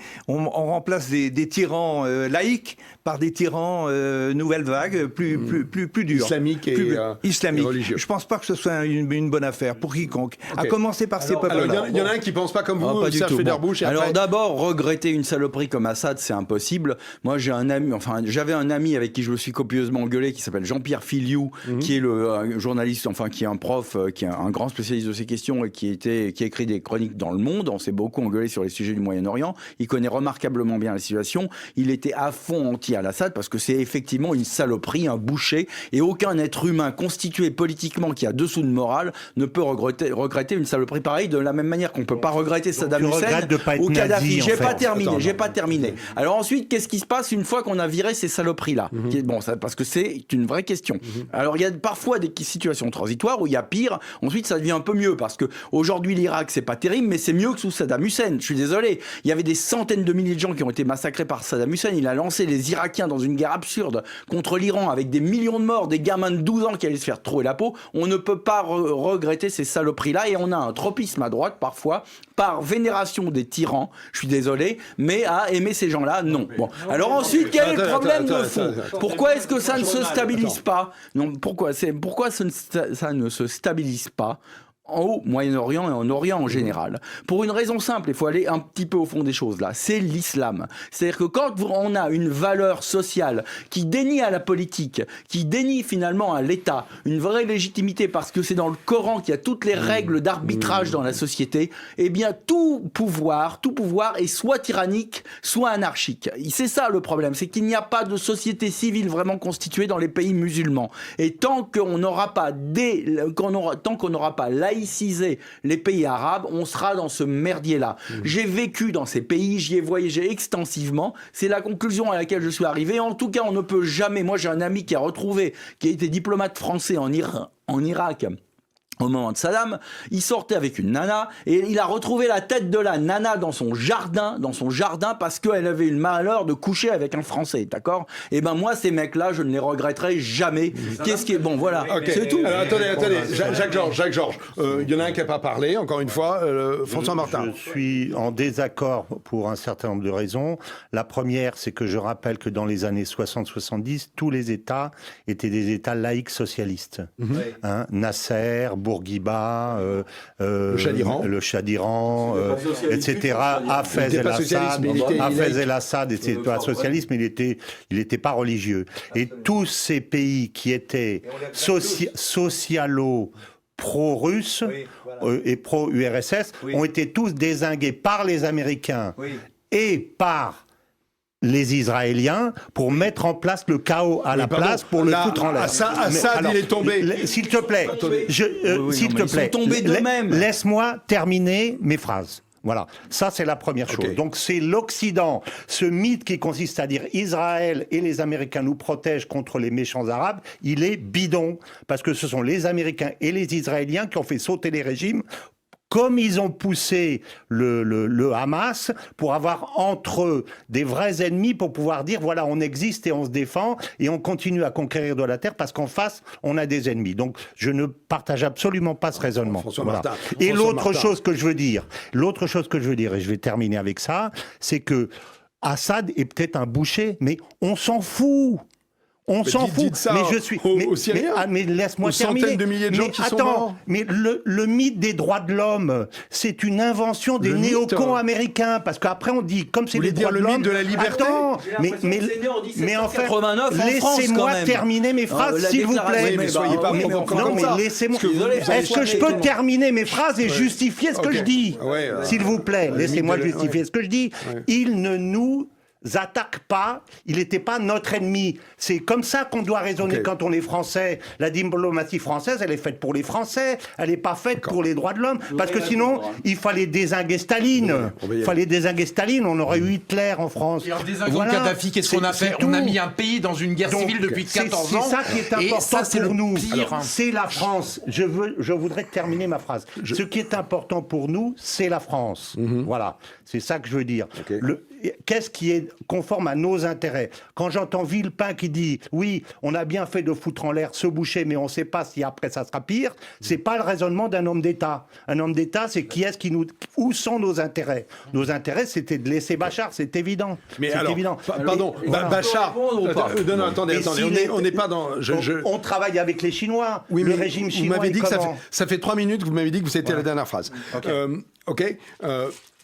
S4: tyrans laïcs par des tyrans nouvelle vague, plus dure.
S2: Islamique et religieux.
S4: Je ne pense pas que ce soit une bonne affaire pour quiconque. À commencer par ces peuples-là.
S2: Il y en a un qui ne pense pas comme vous, Serge Federbusch.
S3: Alors d'abord, regretter une saloperie comme Assad, c'est impossible. Moi, j'avais un ami avec qui je me suis copieusement engueulé, qui s'appelle Jean-Pierre Filiou, qui est un journaliste, qui est un prof, qui est un grand spécialiste de ces questions et qui a écrit des chroniques dans Le Monde. On s'est beaucoup engueulé sur les sujets du Moyen-Orient. Il connaît remarquablement bien la situation. Il était à fond anti-Al-Assad parce que c'est effectivement effectivement une saloperie, un boucher, et aucun être humain constitué politiquement qui a dessous de morale ne peut regretter une saloperie pareille, de la même manière qu'on peut pas regretter Saddam Hussein ou Kadhafi. J'ai pas terminé. Alors ensuite, qu'est-ce qui se passe une fois qu'on a viré ces saloperies-là? Bon, ça, parce que c'est une vraie question. Alors il y a parfois des situations transitoires où il y a pire. Ensuite, ça devient un peu mieux parce que aujourd'hui l'Irak c'est pas terrible, mais c'est mieux que sous Saddam Hussein. Je suis désolé. Il y avait des centaines de milliers de gens qui ont été massacrés par Saddam Hussein. Il a lancé les Irakiens dans une guerre absurde contre l'Iran avec des millions de morts, des gamins de 12 ans qui allaient se faire trouer la peau. On ne peut pas regretter ces saloperies-là, et on a un tropisme à droite parfois par vénération des tyrans. Je suis désolé, mais à aimer ces gens-là, non. Bon. Alors ensuite, quel est le problème de fond? Pourquoi est-ce que ça ne se stabilise pas? Non, pourquoi ça ne se stabilise pas au Moyen-Orient et en Orient en général? Pour une raison simple, il faut aller un petit peu au fond des choses là, c'est l'islam. C'est-à-dire que quand on a une valeur sociale qui dénie à la politique, qui dénie finalement à l'État une vraie légitimité parce que c'est dans le Coran qu'il y a toutes les règles d'arbitrage dans la société, eh bien tout pouvoir est soit tyrannique, soit anarchique. C'est ça le problème, c'est qu'il n'y a pas de société civile vraiment constituée dans les pays musulmans. Et tant qu'on n'aura pas laïciser les pays arabes, on sera dans ce merdier-là. J'ai vécu dans ces pays, j'y ai voyagé extensivement, c'est la conclusion à laquelle je suis arrivé. En tout cas, on ne peut jamais... Moi, j'ai un ami qui a été diplomate français en Irak, au moment de Saddam, il sortait avec une nana et il a retrouvé la tête de la nana dans son jardin parce qu'elle avait eu le malheur de coucher avec un Français, d'accord? Et ben moi, ces mecs-là, je ne les regretterai jamais. Qu'est-ce qui est bon, voilà, okay. C'est tout.
S2: Alors, attendez, Jacques Georges, il y en a un qui n'a pas parlé, encore une fois, François Martin.
S5: Je suis en désaccord pour un certain nombre de raisons. La première, c'est que je rappelle que dans les années 60-70, tous les États étaient des États laïques socialistes. Hein, Nasser, Bourguiba,
S2: le
S5: Shah d'Iran, etc. Hafez el-Assad était pas socialiste, mais il était pas religieux. Et tous ces pays qui étaient socialo pro-russes et pro-URSS ont été tous dézingués par les Américains et par les Israéliens pour mettre en place le chaos à la place pour le foutre en l'air.
S2: Assad, il est tombé.
S5: S'il te plaît, laisse-moi terminer mes phrases. Voilà, ça c'est la première chose. Donc c'est l'Occident, ce mythe qui consiste à dire Israël et les Américains nous protègent contre les méchants arabes, il est bidon, parce que ce sont les Américains et les Israéliens qui ont fait sauter les régimes, comme ils ont poussé le Hamas pour avoir entre eux des vrais ennemis pour pouvoir dire voilà, on existe et on se défend et on continue à conquérir de la terre parce qu'en face, on a des ennemis. Donc, je ne partage absolument pas ce raisonnement. Et l'autre chose que je veux dire, et je vais terminer avec ça, c'est que Assad est peut-être un boucher, mais on s'en fout. On s'en fout, mais je suis. Mais laisse-moi terminer.
S2: Centaines de milliers de gens qui sont morts.
S5: Mais le mythe des droits de l'homme, c'est une invention des néocons américains, parce qu'après on dit comme c'est des droits de l'homme.
S2: Le mythe de la liberté.
S5: Attends, mais en fait, laissez-moi terminer mes phrases, s'il vous plaît.
S2: Mais soyez pas
S5: non, mais laissez-moi. Est-ce que je peux terminer mes phrases et justifier ce que je dis, s'il vous plaît? Laissez-moi justifier ce que je dis. Il ne nous attaque pas, il n'était pas notre ennemi. C'est comme ça qu'on doit raisonner quand on est français. La diplomatie française, elle est faite pour les Français, elle n'est pas faite pour les droits de l'homme. Parce que sinon, il fallait dézinguer Staline. On aurait eu Hitler en France.
S6: Et en dézinguant Kadhafi, qu'est-ce qu'on a fait? On a mis un pays dans une guerre civile depuis 14 ans.
S5: C'est ça qui est important pour nous. C'est la France. Je voudrais terminer ma phrase. Ce qui est important pour nous, c'est la France. Voilà. C'est ça que je veux dire. Qu'est-ce qui est conforme à nos intérêts? Quand j'entends Villepin qui dit « Oui, on a bien fait de foutre en l'air ce boucher, mais on ne sait pas si après ça sera pire », c'est pas le raisonnement d'un homme d'État. Un homme d'État, c'est où sont nos intérêts? Nos intérêts, c'était de laisser Bachar, c'est évident.
S2: Mais alors, pardon, Bachar... Non, attendez, on n'est pas dans...
S5: On travaille avec les Chinois, le régime chinois.
S2: Vous m'avez dit que ça fait 3 minutes que vous m'avez dit que vous étiez à la dernière phrase.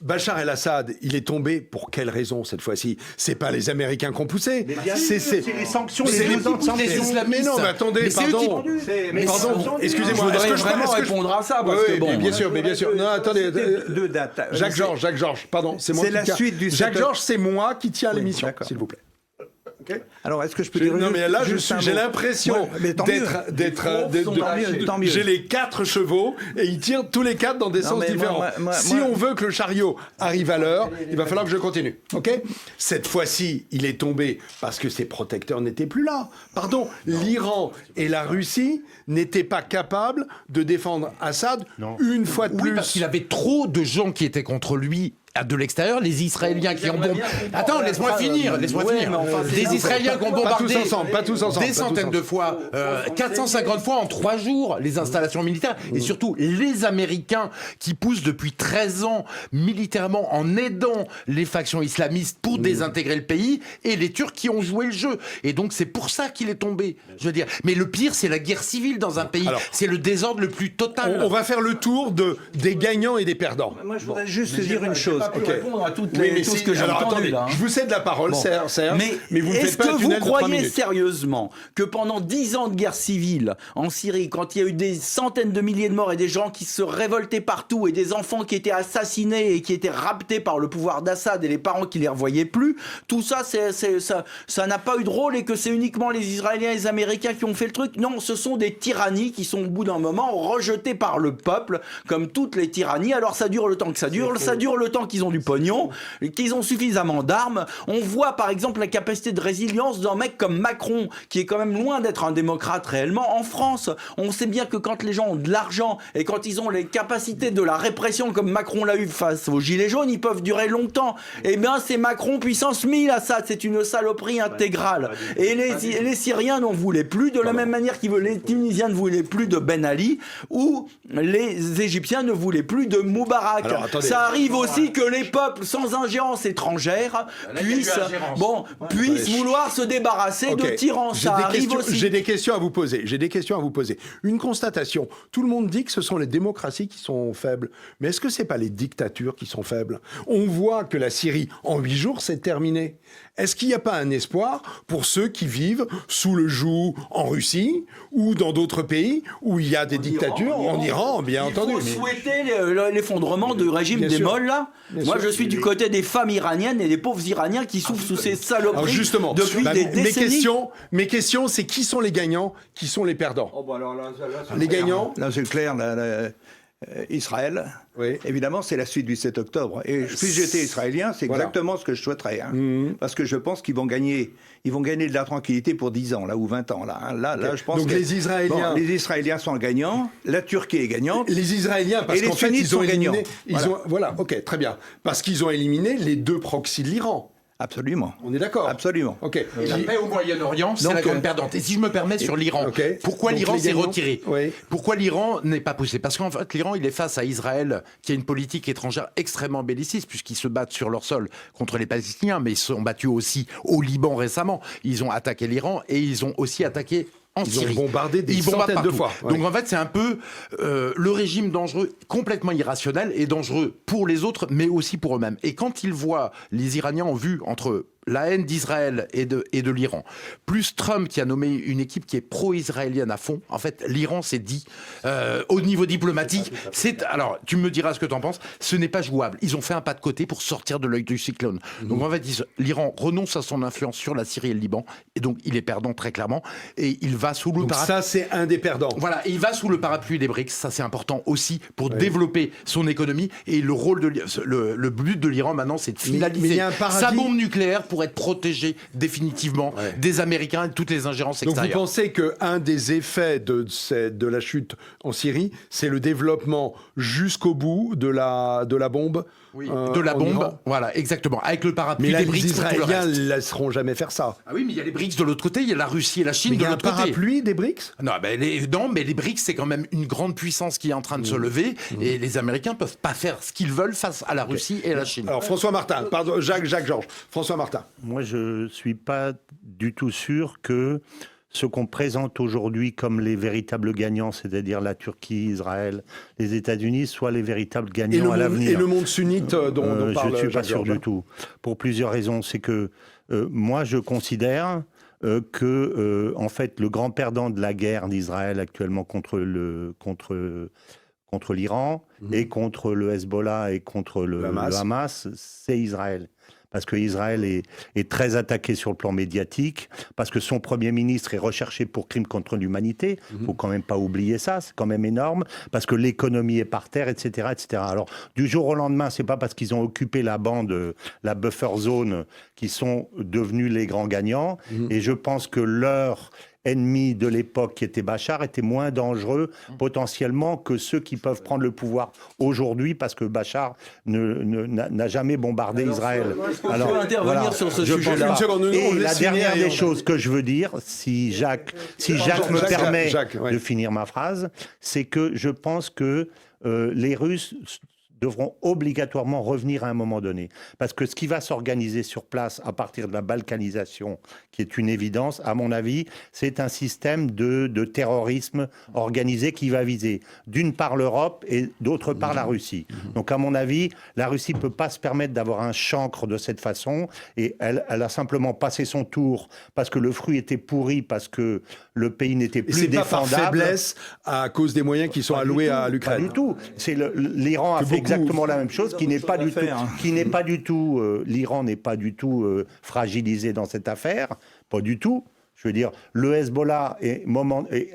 S2: Bachar el-Assad, il est tombé pour quelle raison cette fois-ci? C'est pas les Américains qui ont poussé.
S5: C'est les sanctions, les 12 ans de sanctions.
S2: Mais non, mais attendez, pardon. Excusez-moi,
S3: est-ce que je peux répondre à ça parce que bon,
S2: bien sûr. Non, attendez.
S4: Deux dates.
S2: Jacques Georges, pardon, c'est moi qui tiens.
S4: C'est la suite du.
S2: Jacques Georges, c'est moi qui tiens l'émission, s'il vous plaît.
S4: Alors, est-ce que je peux dire
S2: Non, mais là,
S4: juste un
S2: j'ai
S4: mot.
S2: l'impression
S4: Ouais, mais tant mieux. Tant mieux.
S2: J'ai les 4 chevaux et ils tirent tous les 4 dans des sens
S4: mais
S2: différents. Si on veut que le chariot arrive à l'heure, il va falloir que je continue. Ok ? Cette fois-ci, il est tombé parce que ses protecteurs n'étaient plus là. Pardon, l'Iran et la Russie n'étaient pas capables de défendre Assad une fois de
S6: Oui,
S2: plus.
S6: parce qu'il avait trop de gens qui étaient contre lui de l'extérieur, les Israéliens qui ont bombardé. Attends, laisse-moi finir. Des Israéliens qui ont bombardé
S2: pas tous ensemble.
S6: des centaines de fois, 450 fois en 3 jours, les installations militaires. Et surtout, les Américains qui poussent depuis 13 ans militairement en aidant les factions islamistes pour désintégrer le pays, et les Turcs qui ont joué le jeu. Et donc, c'est pour ça qu'il est tombé. Je veux dire. Mais le pire, c'est la guerre civile dans un pays. C'est le désordre le plus total.
S2: On va faire le tour des gagnants et des perdants.
S4: Moi, je voudrais juste dire une chose.
S7: Répondre à tout ce que j'ai
S2: Alors,
S7: entendu
S2: attendez,
S7: là.
S2: je vous cède la parole, Serge, mais vous ne
S3: est-ce
S2: faites pas un
S3: que vous
S2: tunnel de 3
S3: croyez
S2: minutes.
S3: sérieusement que pendant 10 ans de guerre civile en Syrie, quand il y a eu des centaines de milliers de morts et des gens qui se révoltaient partout et des enfants qui étaient assassinés et qui étaient raptés par le pouvoir d'Assad et les parents qui les revoyaient plus, tout ça, ça n'a pas eu de rôle et que c'est uniquement les Israéliens et les Américains qui ont fait le truc? Non, ce sont des tyrannies qui sont au bout d'un moment rejetées par le peuple, comme toutes les tyrannies. Alors ça dure le temps que ça dure le temps qu'ils ont du pognon, qu'ils ont suffisamment d'armes. On voit par exemple la capacité de résilience d'un mec comme Macron, qui est quand même loin d'être un démocrate réellement. En France, on sait bien que quand les gens ont de l'argent et quand ils ont les capacités de la répression comme Macron l'a eu face aux Gilets jaunes, ils peuvent durer longtemps. Eh bien c'est Macron puissance 1000 à ça, c'est une saloperie intégrale. Et les Syriens n'en voulaient plus, de la même manière que les Tunisiens ne voulaient plus de Ben Ali, ou les Égyptiens ne voulaient plus de Moubarak.
S2: Alors, attendez.
S3: Ça arrive aussi que les peuples sans ingérence étrangère puissent vouloir se débarrasser de tyrans. Ça arrive aussi.
S2: J'ai des questions à vous poser. Une constatation. Tout le monde dit que ce sont les démocraties qui sont faibles. Mais est-ce que c'est pas les dictatures qui sont faibles? On voit que la Syrie, en 8 jours, c'est terminé. Est-ce qu'il n'y a pas un espoir pour ceux qui vivent sous le joug en Russie ou dans d'autres pays où il y a des dictatures, en Iran, bien entendu.
S3: Il faut souhaiter l'effondrement du régime
S2: Bien
S3: des
S2: sûr.
S3: molles, là. Moi, je suis du côté des femmes iraniennes et des pauvres Iraniens qui souffrent sous ces saloperies
S2: Alors justement,
S3: depuis des décennies.
S2: mes questions, c'est qui sont les gagnants, qui sont les perdants? Les gagnants,
S4: Là, c'est clair. Israël,
S2: Oui.
S4: évidemment, c'est la suite du 7 octobre. Et si j'étais israélien, c'est
S2: Voilà.
S4: exactement ce que je souhaiterais. Parce que je pense qu'ils vont gagner de la tranquillité pour 10 ans, là, ou 20 ans. Là, je pense
S2: Donc
S4: que
S2: les Israéliens-
S4: les Israéliens sont gagnants, la Turquie est gagnante.
S2: les Israéliens, parce
S4: Et les
S2: qu'en fait,
S4: sunnites
S2: ils ont
S4: sont
S2: éliminé...
S4: gagnants.
S2: Voilà, ok, très bien. Parce qu'ils ont éliminé les 2 proxys de l'Iran.
S4: Absolument.
S2: On est d'accord?
S4: Absolument.
S2: Ok.
S6: Et la paix au Moyen-Orient, c'est la grande perdante. Et si je me permets sur l'Iran, pourquoi
S2: Donc
S6: l'Iran
S2: les
S6: s'est
S2: gagnants,
S6: retiré?
S2: oui.
S6: Pourquoi l'Iran n'est pas poussé? Parce qu'en fait, l'Iran, il est face à Israël, qui a une politique étrangère extrêmement belliciste, puisqu'ils se battent sur leur sol contre les Palestiniens, mais ils se sont battus aussi au Liban récemment. Ils ont attaqué l'Iran et ils ont aussi attaqué en
S2: Ils ont
S6: Syrie.
S2: bombardé des
S6: Ils bombardent
S2: centaines de
S6: partout.
S2: fois. Ouais.
S6: Donc en fait, c'est un peu le régime dangereux, complètement irrationnel et dangereux pour les autres, mais aussi pour eux-mêmes. Et quand ils voient, les Iraniens ont vu entre la haine d'Israël et de l'Iran, plus Trump qui a nommé une équipe qui est pro-israélienne à fond, en fait, l'Iran s'est dit, au niveau diplomatique, alors, tu me diras ce que tu en penses, ce n'est pas jouable. Ils ont fait un pas de côté pour sortir de l'œil du cyclone. Donc en fait, l'Iran renonce à son influence sur la Syrie et le Liban, et donc il est perdant très clairement, et il va sous le
S2: Donc
S6: parapluie.
S2: ça, c'est un des perdants.
S6: Voilà, et il va sous le parapluie des BRICS, ça c'est important aussi pour développer son économie, et le rôle le but de l'Iran maintenant, c'est de
S2: mais il
S6: finaliser
S2: y a un paradis-
S6: sa bombe nucléaire pour être protégé définitivement des Américains et de toutes les ingérences
S2: Donc vous
S6: extérieures.
S2: pensez qu'un des effets de la chute en Syrie, c'est le développement jusqu'au bout de la bombe
S6: de la
S2: en
S6: bombe,
S2: Iran?
S6: voilà, exactement, avec le parapluie
S2: Mais là,
S6: des
S2: les
S6: BRICS pour tout le
S2: Israéliens
S6: reste.
S2: ne laisseront jamais faire ça.
S6: Ah oui, mais il y a les BRICS de l'autre côté, il y a la Russie et la Chine
S2: Mais il y
S6: de
S2: a un
S6: l'autre côté.
S2: parapluie des BRICS?
S6: Non, mais les BRICS, c'est quand même une grande puissance qui est en train de se lever, et les Américains peuvent pas faire ce qu'ils veulent face à la Russie et à la Chine.
S2: Alors François Martin, pardon, Jacques Georges, François Martin.
S5: Moi, je suis pas du tout sûr que ce qu'on présente aujourd'hui comme les véritables gagnants, c'est-à-dire la Turquie, Israël, les États-Unis, soient les véritables gagnants à l'avenir.
S2: Et le monde sunnite dont
S5: Je
S2: parle
S5: ne suis pas
S2: Jacques
S5: sûr
S2: Georges.
S5: du tout. Pour plusieurs raisons. C'est que moi, je considère que, en fait, le grand perdant de la guerre d'Israël actuellement contre l'Iran et contre le Hezbollah et contre le Hamas, c'est Israël. parce que Israël est très attaqué sur le plan médiatique, parce que son Premier ministre est recherché pour crimes contre l'humanité. Il faut quand même pas oublier ça, c'est quand même énorme, parce que l'économie est par terre, etc., etc. Alors, du jour au lendemain, c'est pas parce qu'ils ont occupé la bande, la buffer zone, qu'ils sont devenus les grands gagnants. Et je pense que leur ennemi de l'époque, qui était Bachar, était moins dangereux potentiellement que ceux qui peuvent prendre le pouvoir aujourd'hui, parce que Bachar n'a jamais bombardé Israël.
S3: Alors, je peux intervenir sur ce sujet-là.
S5: Et la dernière des choses que je veux dire, si Jacques me permet de finir ma phrase, c'est que je pense que les Russes devront obligatoirement revenir à un moment donné. Parce que ce qui va s'organiser sur place à partir de la balkanisation, qui est une évidence, à mon avis, c'est un système de terrorisme organisé qui va viser d'une part l'Europe et d'autre part la Russie. Donc à mon avis, la Russie ne peut pas se permettre d'avoir un chancre de cette façon, et elle a simplement passé son tour parce que le fruit était pourri, parce que le pays n'était plus défendable.
S2: C'est pas par faiblesse à cause des moyens qui sont alloués à l'Ukraine.
S5: Pas du tout. L'Iran a fait exactement la même chose, qui n'est pas du tout, l'Iran n'est pas du tout fragilisé dans cette affaire, pas du tout. Je veux dire, le Hezbollah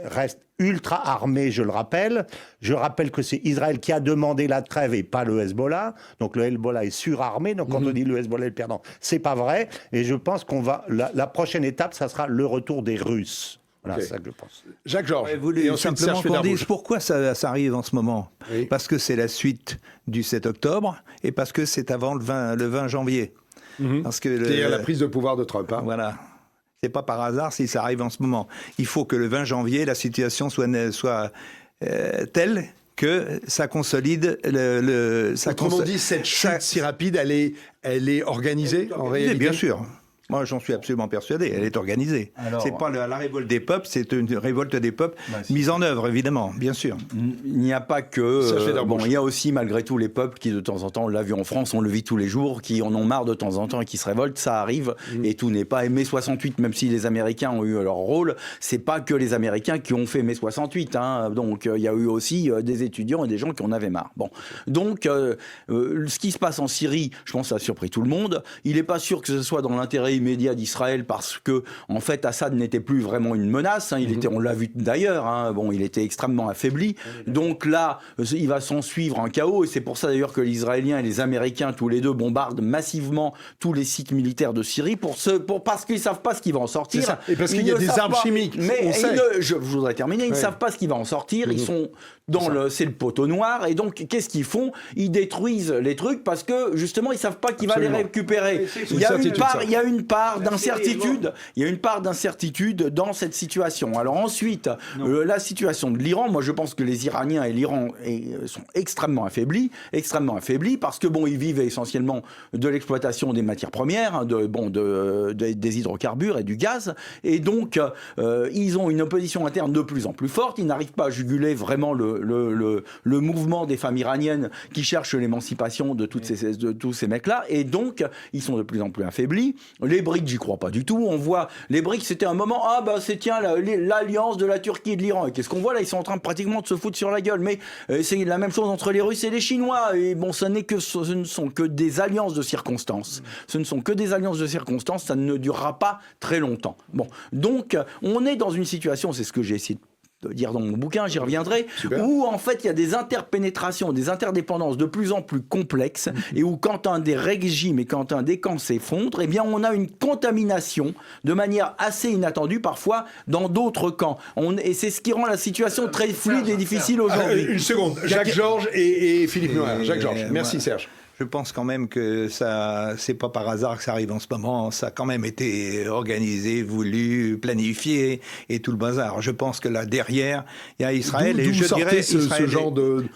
S5: reste ultra armé, je le rappelle. Je rappelle que c'est Israël qui a demandé la trêve et pas le Hezbollah. Donc le Hezbollah est surarmé. Donc quand on dit le Hezbollah est le perdant, c'est pas vrai. Et je pense la prochaine étape, ça sera le retour des Russes. Voilà, c'est ça que je pense.
S2: Jacques-Georges.
S4: Vous voulez simplement qu'on dise pourquoi ça arrive en ce moment.
S2: Oui.
S4: Parce que c'est la suite du 7 octobre et parce que c'est avant le 20 janvier. Parce que
S2: c'est-à-dire la prise de pouvoir de Trump. Hein.
S4: Voilà. C'est pas par hasard si ça arrive en ce moment. Il faut que le 20 janvier, la situation soit telle que ça consolide
S2: Autrement dit, cette chute si rapide, elle est organisée en réalité.
S4: Bien sûr. Moi, j'en suis absolument persuadé. Elle est organisée. C'est pas la révolte des peuples, c'est une révolte des peuples mise en œuvre, évidemment, bien sûr.
S3: Il n'y a pas que... il y a aussi, malgré tout, les peuples qui, de temps en temps, on l'a vu en France, on le vit tous les jours, qui en ont marre de temps en temps et qui se révoltent. Ça arrive, et tout n'est pas mai 68, même si les Américains ont eu leur rôle. C'est pas que les Américains qui ont fait mai 68. Hein. Donc, il y a eu aussi des étudiants et des gens qui en avaient marre. Bon. Donc, ce qui se passe en Syrie, je pense que ça a surpris tout le monde. Il n'est pas sûr que ce soit dans l'intérêt immédiat d'Israël parce que en fait Assad n'était plus vraiment une menace, hein. On l'a vu d'ailleurs, hein. Il était extrêmement affaibli, donc là il va s'en suivre un chaos, et c'est pour ça d'ailleurs que les Israéliens et les Américains tous les deux bombardent massivement tous les sites militaires de Syrie parce qu'ils savent pas ce qui va en sortir.
S2: Ça. Et parce qu'il y a des armes chimiques.
S3: Mais je voudrais terminer, ils savent pas ce qui va en sortir, ils sont c'est le poteau noir, et donc qu'est-ce qu'ils font? Ils détruisent les trucs parce que justement ils savent pas qui va les récupérer. Il y a une part d'incertitude. Il y a une part d'incertitude dans cette situation. Alors ensuite, la situation de l'Iran, moi je pense que les Iraniens et l'Iran sont extrêmement affaiblis parce que ils vivent essentiellement de l'exploitation des matières premières, des hydrocarbures et du gaz, et donc ils ont une opposition interne de plus en plus forte. Ils n'arrivent pas à juguler vraiment le mouvement des femmes iraniennes qui cherchent l'émancipation de tous ces mecs-là, et donc ils sont de plus en plus affaiblis. Les BRICS, j'y crois pas du tout. On voit les BRICS, c'était un moment, c'est l'alliance de la Turquie et de l'Iran. Et qu'est-ce qu'on voit là? Ils sont en train pratiquement de se foutre sur la gueule. Mais c'est la même chose entre les Russes et les Chinois. Et ce ne sont que des alliances de circonstances. Ce ne sont que des alliances de circonstances. Ça ne durera pas très longtemps. Donc on est dans une situation, c'est ce que j'ai essayé de dire dans mon bouquin, j'y reviendrai, où en fait il y a des interpénétrations, des interdépendances de plus en plus complexes, et où quand un des régimes et quand un des camps s'effondre, eh bien on a une contamination de manière assez inattendue parfois dans d'autres camps. Et c'est ce qui rend la situation très fluide et difficile aujourd'hui.
S2: Une seconde, Jacques-Georges et Philippe Noël. Jacques-Georges, merci Serge.
S4: Je pense quand même que c'est pas par hasard que ça arrive en ce moment. Ça a quand même été organisé, voulu, planifié et tout le bazar. Je pense que là derrière, il y a Israël.
S2: D'où
S4: et je dirais
S2: ce genre de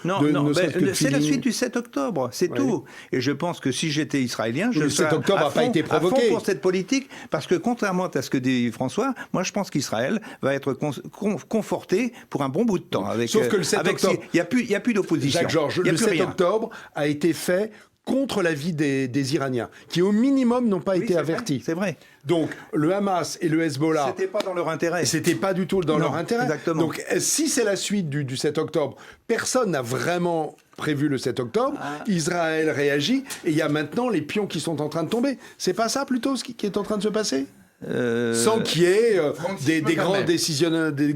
S4: c'est la suite du 7 octobre, c'est tout. Et je pense que si j'étais israélien,
S2: le 7 octobre n'a pas été provoqué.
S4: À fond pour cette politique, parce que contrairement à ce que dit François, moi je pense qu'Israël va être conforté pour un bon bout de temps.
S2: Sauf que le 7 octobre,
S4: il y a plus d'opposition.
S2: Jacques-Georges, le 7 octobre a été fait contre la vie des Iraniens, qui au minimum n'ont pas été avertis.
S4: C'est vrai.
S2: Donc le Hamas et le Hezbollah...
S4: C'était pas dans leur intérêt.
S2: C'était pas du tout dans leur intérêt.
S4: Exactement.
S2: Donc si c'est la suite du 7 octobre, personne n'a vraiment prévu le 7 octobre, Israël réagit, et il y a maintenant les pions qui sont en train de tomber. C'est pas ça plutôt ce qui est en train de se passer ? Sans qu'il y ait des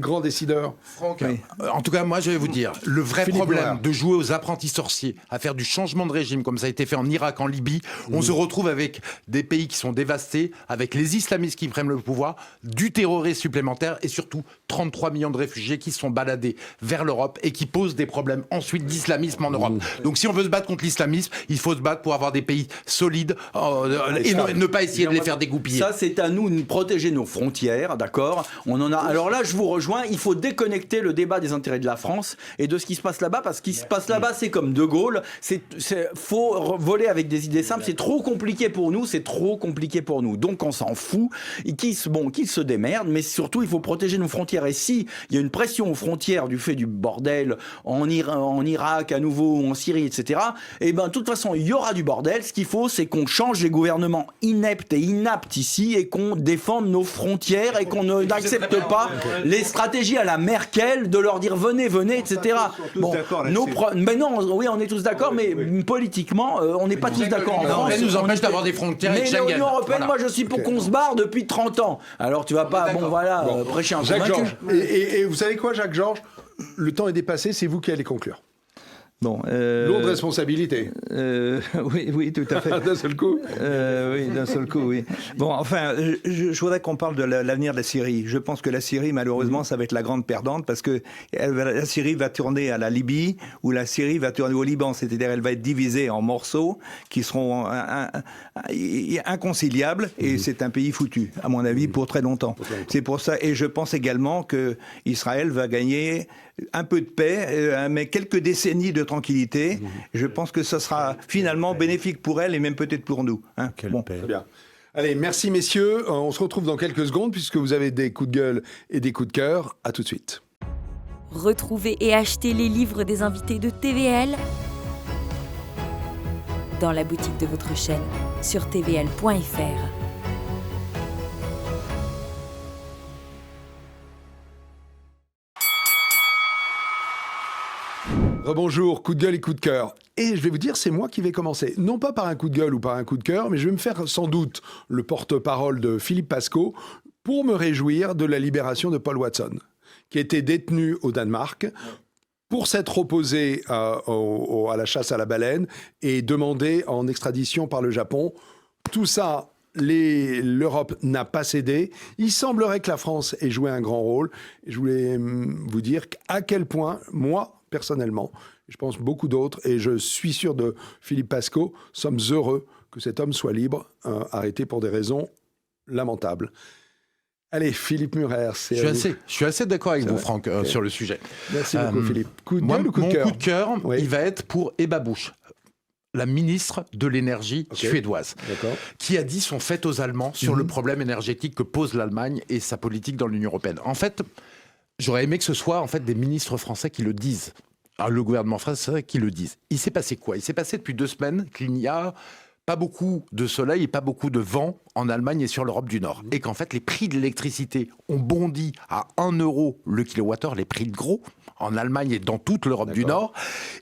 S2: grands décideurs.
S6: Franck, en tout cas, moi, je vais vous dire, le vrai problème de jouer aux apprentis sorciers, à faire du changement de régime, comme ça a été fait en Irak, en Libye, on se retrouve avec des pays qui sont dévastés, avec les islamistes qui prennent le pouvoir, du terrorisme supplémentaire et surtout 33 millions de réfugiés qui sont baladés vers l'Europe et qui posent des problèmes ensuite d'islamisme en Europe. Donc si on veut se battre contre l'islamisme, il faut se battre pour avoir des pays solides et ne pas essayer de les faire dégoupiller.
S3: Ça, c'est à nous de protéger nos frontières, d'accord ? On en a. Alors là, je vous rejoins. Il faut déconnecter le débat des intérêts de la France et de ce qui se passe là-bas, parce qu'il se passe là-bas, c'est comme De Gaulle. Faut voler avec des idées simples. C'est trop compliqué pour nous. C'est trop compliqué pour nous. Donc on s'en fout. Qu'ils se démerdent, mais surtout, il faut protéger nos frontières. Et si il y a une pression aux frontières du fait du bordel en Irak à nouveau, en Syrie, etc. Et ben, de toute façon, il y aura du bordel. Ce qu'il faut, c'est qu'on change les gouvernements ineptes et inaptes ici et qu'on défendre nos frontières et qu'on n'accepte pas les stratégies à la Merkel de leur dire venez, etc. Bon, mais non, oui, on est tous d'accord, mais politiquement, on n'est pas tous d'accord en France.
S6: Elle nous empêche d'avoir des frontières avec Schengen.
S3: Mais l'Union européenne, moi, je suis pour qu'on se barre depuis 30 ans. Alors, tu vas pas, prêcher un
S2: Jacques
S3: convaincu.
S2: Georges. Et vous savez quoi, Jacques Georges ? Le temps est dépassé, c'est vous qui allez conclure.
S4: Bon,
S2: lourde responsabilité.
S4: Oui, tout à fait.
S2: D'un seul coup.
S4: Oui, d'un seul coup, oui. Bon, enfin, je voudrais qu'on parle de l'avenir de la Syrie. Je pense que la Syrie, malheureusement, ça va être la grande perdante, parce que la Syrie va tourner à la Libye, ou la Syrie va tourner au Liban. C'est-à-dire, elle va être divisée en morceaux qui seront inconciliables, et c'est un pays foutu, à mon avis, pour très longtemps. C'est pour ça, et je pense également que Israël va gagner un peu de paix, mais quelques décennies de tranquillité. Je pense que ce sera finalement bénéfique pour elle et même peut-être pour nous. Hein.
S2: Bon. Très bien. Allez, merci messieurs. On se retrouve dans quelques secondes puisque vous avez des coups de gueule et des coups de cœur. À tout de suite.
S8: Retrouvez et achetez les livres des invités de TVL dans la boutique de votre chaîne sur tvl.fr.
S2: Rebonjour, coup de gueule et coup de cœur. Et je vais vous dire, c'est moi qui vais commencer. Non pas par un coup de gueule ou par un coup de cœur, mais je vais me faire sans doute le porte-parole de Philippe Pasco pour me réjouir de la libération de Paul Watson, qui était détenu au Danemark pour s'être opposé à la chasse à la baleine et demandé en extradition par le Japon. Tout ça, l'Europe n'a pas cédé. Il semblerait que la France ait joué un grand rôle. Je voulais vous dire à quel point, moi, personnellement, je pense beaucoup d'autres, et je suis sûr de Philippe Pasco, sommes heureux que cet homme soit libre, arrêté pour des raisons lamentables. Allez, Philippe Murer, c'est
S6: je suis assez d'accord avec vous, Franck, sur le sujet.
S2: Merci beaucoup, Philippe. Coup de gueule ou coup de
S6: mon
S2: cœur ?
S6: Coup de cœur,
S2: oui.
S6: Il va être pour Ebba Busch, la ministre de l'énergie suédoise, qui a dit son fait aux Allemands sur le problème énergétique que pose l'Allemagne et sa politique dans l'Union européenne. En fait, j'aurais aimé que ce soit des ministres français qui le disent. Le gouvernement français qui le dise. Il s'est passé quoi ? Il s'est passé depuis 2 semaines qu'il n'y a pas beaucoup de soleil et pas beaucoup de vent en Allemagne et sur l'Europe du Nord. Et qu'en fait, les prix de l'électricité ont bondi à 1 euro le kilowattheure, les prix de gros, en Allemagne et dans toute l'Europe du Nord.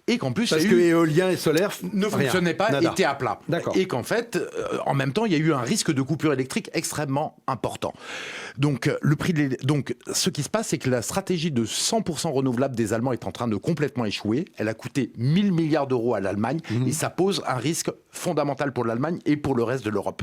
S6: Et qu'en plus,
S2: parce que éolien et solaire
S6: ne fonctionnaient pas, étaient à plat.
S2: D'accord.
S6: Et qu'en fait, en même temps, il y a eu un risque de coupure électrique extrêmement important. Donc, ce qui se passe, c'est que la stratégie de 100% renouvelable des Allemands est en train de complètement échouer. Elle a coûté 1 000 milliards d'euros à l'Allemagne et ça pose un risque fondamental pour l'Allemagne et pour le reste de l'Europe,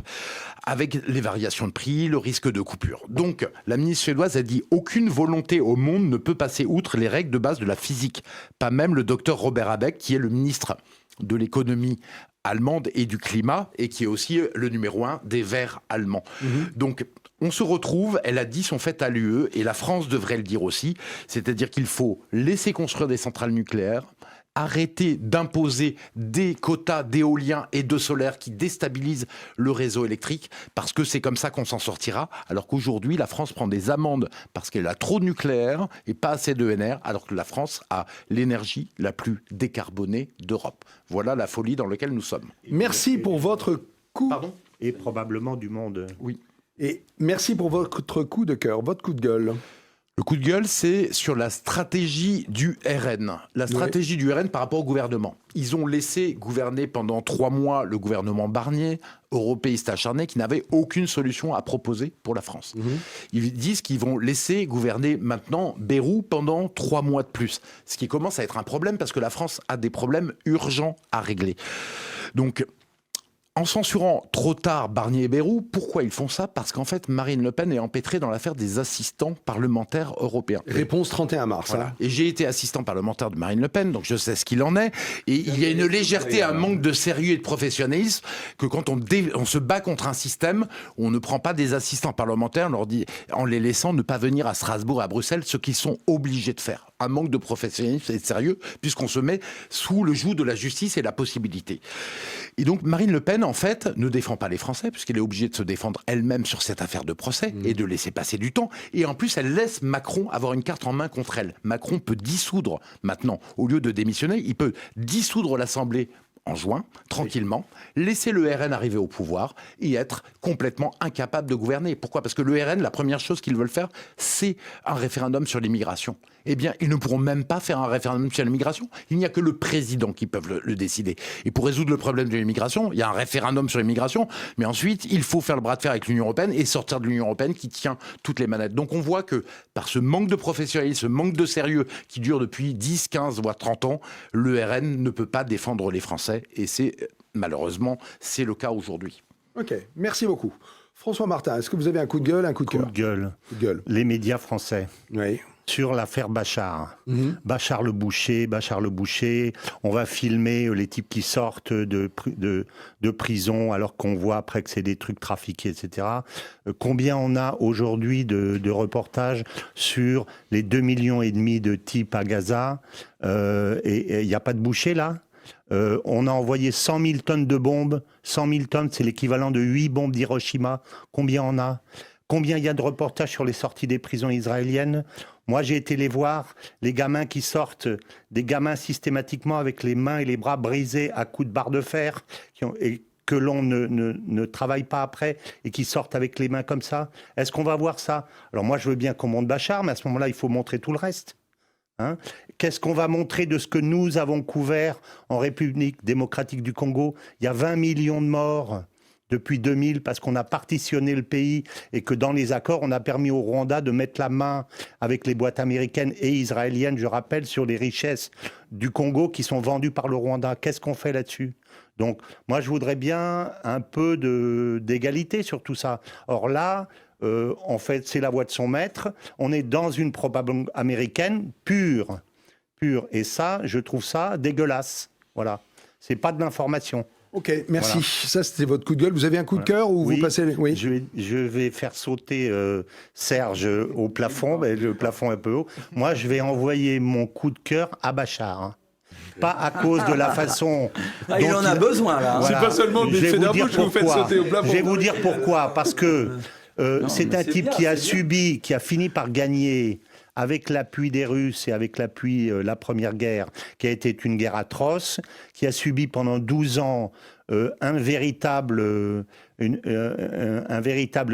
S6: avec les variations de prix, le risque de coupure. Donc, la ministre suédoise a dit « Aucune volonté au monde ne peut passer outre les règles de base de la physique ». Pas même le docteur Robert Habeck, qui est le ministre de l'économie allemande et du climat, et qui est aussi le numéro 1 des Verts allemands. Donc, on se retrouve, elle a dit son fait à l'UE, et la France devrait le dire aussi, c'est-à-dire qu'il faut laisser construire des centrales nucléaires, arrêter d'imposer des quotas d'éolien et de solaire qui déstabilisent le réseau électrique, parce que c'est comme ça qu'on s'en sortira, alors qu'aujourd'hui, la France prend des amendes parce qu'elle a trop de nucléaire et pas assez d'ENR, alors que la France a l'énergie la plus décarbonée d'Europe. Voilà la folie dans laquelle nous sommes.
S2: Merci pour votre coup.
S6: Pardon ?
S5: Et probablement du monde.
S6: Oui.
S2: Et merci pour votre coup de cœur, votre coup de gueule.
S6: Le coup de gueule, c'est sur la stratégie du RN. La stratégie du RN par rapport au gouvernement. Ils ont laissé gouverner pendant 3 mois le gouvernement Barnier, européiste acharné, qui n'avait aucune solution à proposer pour la France. Ils disent qu'ils vont laisser gouverner maintenant Bayrou pendant 3 mois de plus. Ce qui commence à être un problème parce que la France a des problèmes urgents à régler. Donc, en censurant trop tard Barnier et Bayrou, pourquoi ils font ça ? Parce qu'en fait, Marine Le Pen est empêtrée dans l'affaire des assistants parlementaires européens.
S2: Réponse 31 mars.
S6: Voilà.
S2: Hein.
S6: Et j'ai été assistant parlementaire de Marine Le Pen, donc je sais ce qu'il en est. Et il y a une légèreté, un manque de sérieux et de professionnalisme que quand on se bat contre un système, on ne prend pas des assistants parlementaires, on leur dit, en les laissant ne pas venir à Strasbourg, à Bruxelles, ce qu'ils sont obligés de faire. Un manque de professionnalisme et de sérieux, puisqu'on se met sous le joug de la justice et la possibilité. Et donc Marine Le Pen, en fait, ne défend pas les Français, puisqu'elle est obligée de se défendre elle-même sur cette affaire de procès et de laisser passer du temps. Et en plus, elle laisse Macron avoir une carte en main contre elle. Macron peut dissoudre maintenant, au lieu de démissionner, il peut dissoudre l'Assemblée en juin, tranquillement, laisser le RN arriver au pouvoir et être complètement incapable de gouverner. Pourquoi ? Parce que le RN, la première chose qu'ils veulent faire, c'est un référendum sur l'immigration. Eh bien, ils ne pourront même pas faire un référendum sur l'immigration. Il n'y a que le président qui peut le décider. Et pour résoudre le problème de l'immigration, il y a un référendum sur l'immigration, mais ensuite, il faut faire le bras de fer avec l'Union européenne et sortir de l'Union européenne qui tient toutes les manettes. Donc on voit que par ce manque de professionnalisme, ce manque de sérieux qui dure depuis 10, 15, voire 30 ans, le RN ne peut pas défendre les Français. Et malheureusement, c'est le cas aujourd'hui.
S2: Ok, merci beaucoup. François Martin, est-ce que vous avez un coup de gueule, un coup de cœur ?
S5: Coup de gueule. Les médias français.
S2: Oui.
S5: Sur l'affaire Bachar. Bachar le Boucher, on va filmer les types qui sortent de prison alors qu'on voit après que c'est des trucs trafiqués, etc. Combien on a aujourd'hui de reportages sur les 2,5 millions de types à Gaza et il n'y a pas de boucher là ? On a envoyé 100 000 tonnes de bombes. 100 000 tonnes, c'est l'équivalent de 8 bombes d'Hiroshima. Combien on a ? Combien il y a de reportages sur les sorties des prisons israéliennes ? Moi, j'ai été les voir, les gamins qui sortent, des gamins systématiquement avec les mains et les bras brisés à coups de barre de fer, et que l'on ne travaille pas après, et qui sortent avec les mains comme ça. Est-ce qu'on va voir ça ? Alors moi, je veux bien qu'on monte Bachar, mais à ce moment-là, il faut montrer tout le reste. Hein ? Qu'est-ce qu'on va montrer de ce que nous avons couvert en République démocratique du Congo ? Il y a 20 millions de morts depuis 2000 parce qu'on a partitionné le pays et que dans les accords, on a permis au Rwanda de mettre la main avec les boîtes américaines et israéliennes, je rappelle, sur les richesses du Congo qui sont vendues par le Rwanda. Qu'est-ce qu'on fait là-dessus ? Donc, moi, je voudrais bien un peu d'égalité sur tout ça. Or là, en fait, c'est la voix de son maître. On est dans une propagande américaine pure. Et ça, je trouve ça dégueulasse. Voilà. C'est pas de l'information.
S2: Ok, merci.
S5: Voilà.
S2: Ça, c'était votre coup de gueule. Vous avez un coup de cœur ou
S5: oui,
S2: vous passez... Oui,
S5: je vais faire sauter Serge au plafond, mais le plafond est un peu haut. Moi, je vais envoyer mon coup de cœur à Bachar. Hein. Pas à cause de la façon...
S3: il en a besoin, là.
S5: Voilà.
S2: C'est pas seulement le médecin d'un que vous faites sauter au plafond.
S5: Je vais vous dire pourquoi. Parce que c'est un type qui a subi, qui a fini par gagner avec l'appui des Russes et avec l'appui la Première Guerre, qui a été une guerre atroce, qui a subi pendant 12 ans un véritable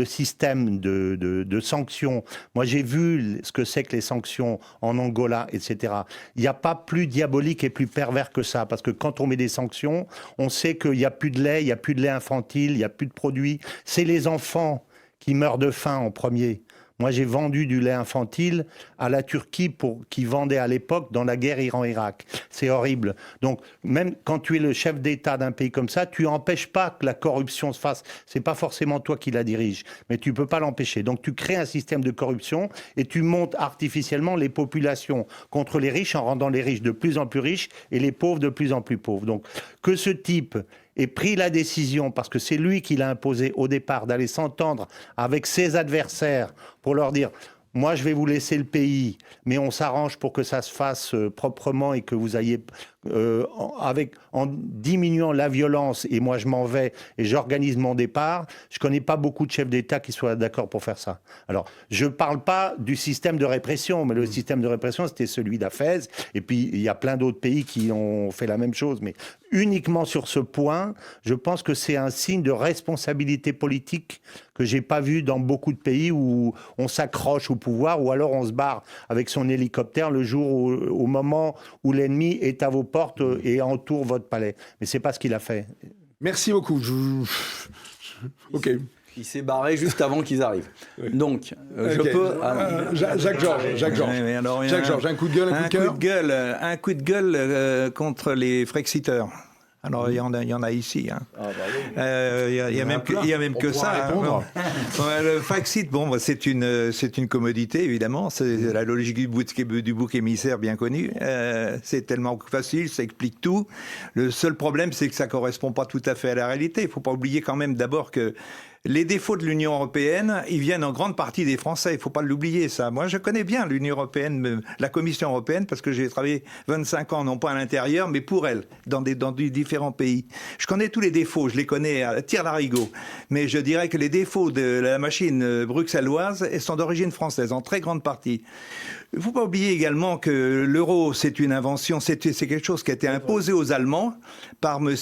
S5: système de sanctions. Moi, j'ai vu ce que c'est que les sanctions en Angola, etc. Il n'y a pas plus diabolique et plus pervers que ça, parce que quand on met des sanctions, on sait qu'il n'y a plus de lait, il n'y a plus de lait infantile, il n'y a plus de produits. C'est les enfants qui meurent de faim en premier. Moi, j'ai vendu du lait infantile à la Turquie qui vendait à l'époque dans la guerre Iran-Irak. C'est horrible. Donc, même quand tu es le chef d'État d'un pays comme ça, tu n'empêches pas que la corruption se fasse. C'est pas forcément toi qui la dirige, mais tu peux pas l'empêcher. Donc, tu crées un système de corruption et tu montes artificiellement les populations contre les riches en rendant les riches de plus en plus riches et les pauvres de plus en plus pauvres. Donc, que ce type ait pris la décision, parce que c'est lui qui l'a imposé au départ, d'aller s'entendre avec ses adversaires pour leur dire « moi je vais vous laisser le pays, mais on s'arrange pour que ça se fasse proprement et que vous ayez en diminuant la violence, et moi je m'en vais et j'organise mon départ, je connais pas beaucoup de chefs d'État qui soient d'accord pour faire ça. Alors, je parle pas du système de répression, mais le système de répression, c'était celui d'Hafez, et puis il y a plein d'autres pays qui ont fait la même chose, mais uniquement sur ce point, je pense que c'est un signe de responsabilité politique que j'ai pas vu dans beaucoup de pays où on s'accroche au pouvoir, ou alors on se barre avec son hélicoptère le jour au moment où l'ennemi est à vos portes et entoure votre palais. Mais c'est pas ce qu'il a fait.
S2: Merci beaucoup. Ok.
S3: Il s'est barré juste avant qu'ils arrivent. Donc, je
S2: Okay.
S3: peux...
S2: Jacques-Georges, Jacques-Georges, un coup de gueule, un coup de cœur.
S4: Un coup de gueule contre les Frexiteurs. Alors, il y en a ici. Hein. Il y a même que ça. Hein. Le Frexit, c'est une commodité, évidemment. C'est la logique du bouc émissaire bien connue. C'est tellement facile, ça explique tout. Le seul problème, c'est que ça ne correspond pas tout à fait à la réalité. Il ne faut pas oublier quand même d'abord que les défauts de l'Union européenne, ils viennent en grande partie des Français. Il ne faut pas l'oublier, ça. Moi, je connais bien l'Union européenne, la Commission européenne, parce que j'ai travaillé 25 ans, non pas à l'intérieur, mais pour elle, dans différents pays. Je connais tous les défauts, je les connais à tire-larigot. Mais je dirais que les défauts de la machine bruxelloise sont d'origine française, en très grande partie. Il ne faut pas oublier également que l'euro, c'est une invention, c'est quelque chose qui a été imposé aux Allemands par M.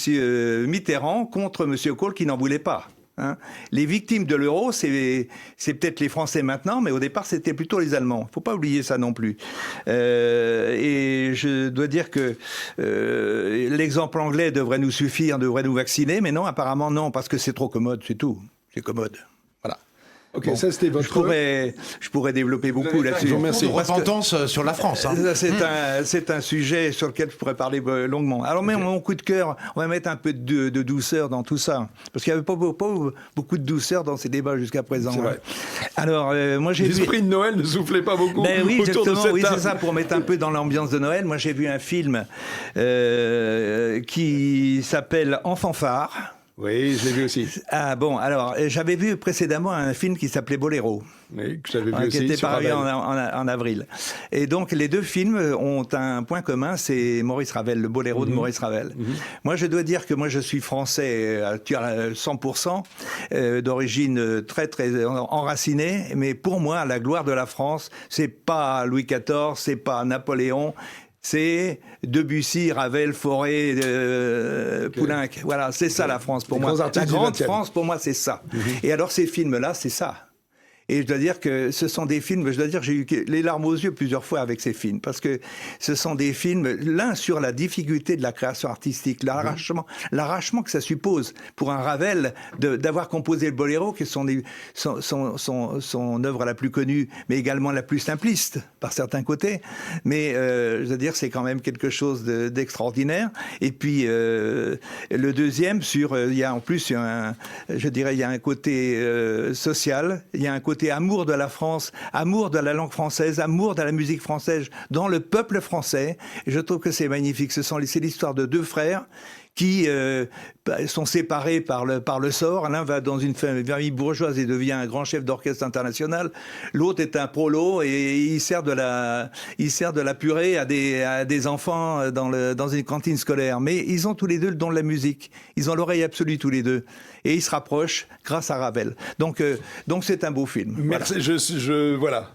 S4: Mitterrand contre M. Kohl qui n'en voulait pas. Hein. Les victimes de l'euro, c'est peut-être les Français maintenant, mais au départ, c'était plutôt les Allemands. Il ne faut pas oublier ça non plus. Et je dois dire que l'exemple anglais devrait nous suffire, devrait nous vacciner, mais non, apparemment non, parce que c'est trop commode, c'est tout. C'est commode. Voilà.
S2: Ok, ça c'était votre...
S4: Je pourrais développer beaucoup là-dessus.
S6: Merci. Repentance sur la France. Hein.
S4: C'est un sujet sur lequel je pourrais parler longuement. Alors, mais mon coup de cœur, on va mettre un peu de douceur dans tout ça. Parce qu'il n'y avait pas beaucoup de douceur dans ces débats jusqu'à présent.
S2: C'est vrai.
S4: Alors, moi j'ai vu...
S2: L'esprit de Noël ne soufflait pas beaucoup
S4: oui,
S2: autour de cette
S4: oui,
S2: table.
S4: c'est ça, pour mettre un peu dans l'ambiance de Noël. Moi j'ai vu un film qui s'appelle En fanfare.
S2: Oui, je l'ai vu aussi.
S4: Ah bon, alors j'avais vu précédemment un film qui s'appelait Boléro.
S2: Oui, que j'avais vu aussi.
S4: Qui était
S2: sur
S4: paru
S2: Ravel.
S4: en avril. Et donc les deux films ont un point commun, c'est Maurice Ravel, le Boléro de Maurice Ravel. Moi je dois dire que moi je suis français à 100%, d'origine très très enracinée, mais pour moi la gloire de la France, c'est pas Louis XIV, c'est pas Napoléon, c'est Debussy, Ravel, Fauré, Poulenc. Voilà, c'est ça la France pour moi. La grande France pour moi, c'est ça. Et alors ces films-là, c'est ça. Et je dois dire que ce sont des films, j'ai eu les larmes aux yeux plusieurs fois avec ces films, parce que ce sont des films, l'un sur la difficulté de la création artistique, l'arrachement que ça suppose pour un Ravel d'avoir composé le boléro, qui est son œuvre la plus connue, mais également la plus simpliste, par certains côtés. Mais je dois dire, c'est quand même quelque chose d'extraordinaire. Et puis, le deuxième, il y a en plus, il y a un côté social, il y a un côté amour de la France, amour de la langue française, amour de la musique française dans le peuple français. Et je trouve que c'est magnifique. C'est l'histoire de deux frères qui sont séparés par le sort. L'un va dans une famille bourgeoise et devient un grand chef d'orchestre international. L'autre est un prolo et il sert de la purée à des enfants dans une cantine scolaire. Mais ils ont tous les deux le don de la musique. Ils ont l'oreille absolue tous les deux. Et ils se rapprochent grâce à Ravel. Donc c'est un beau film.
S2: Merci. Voilà.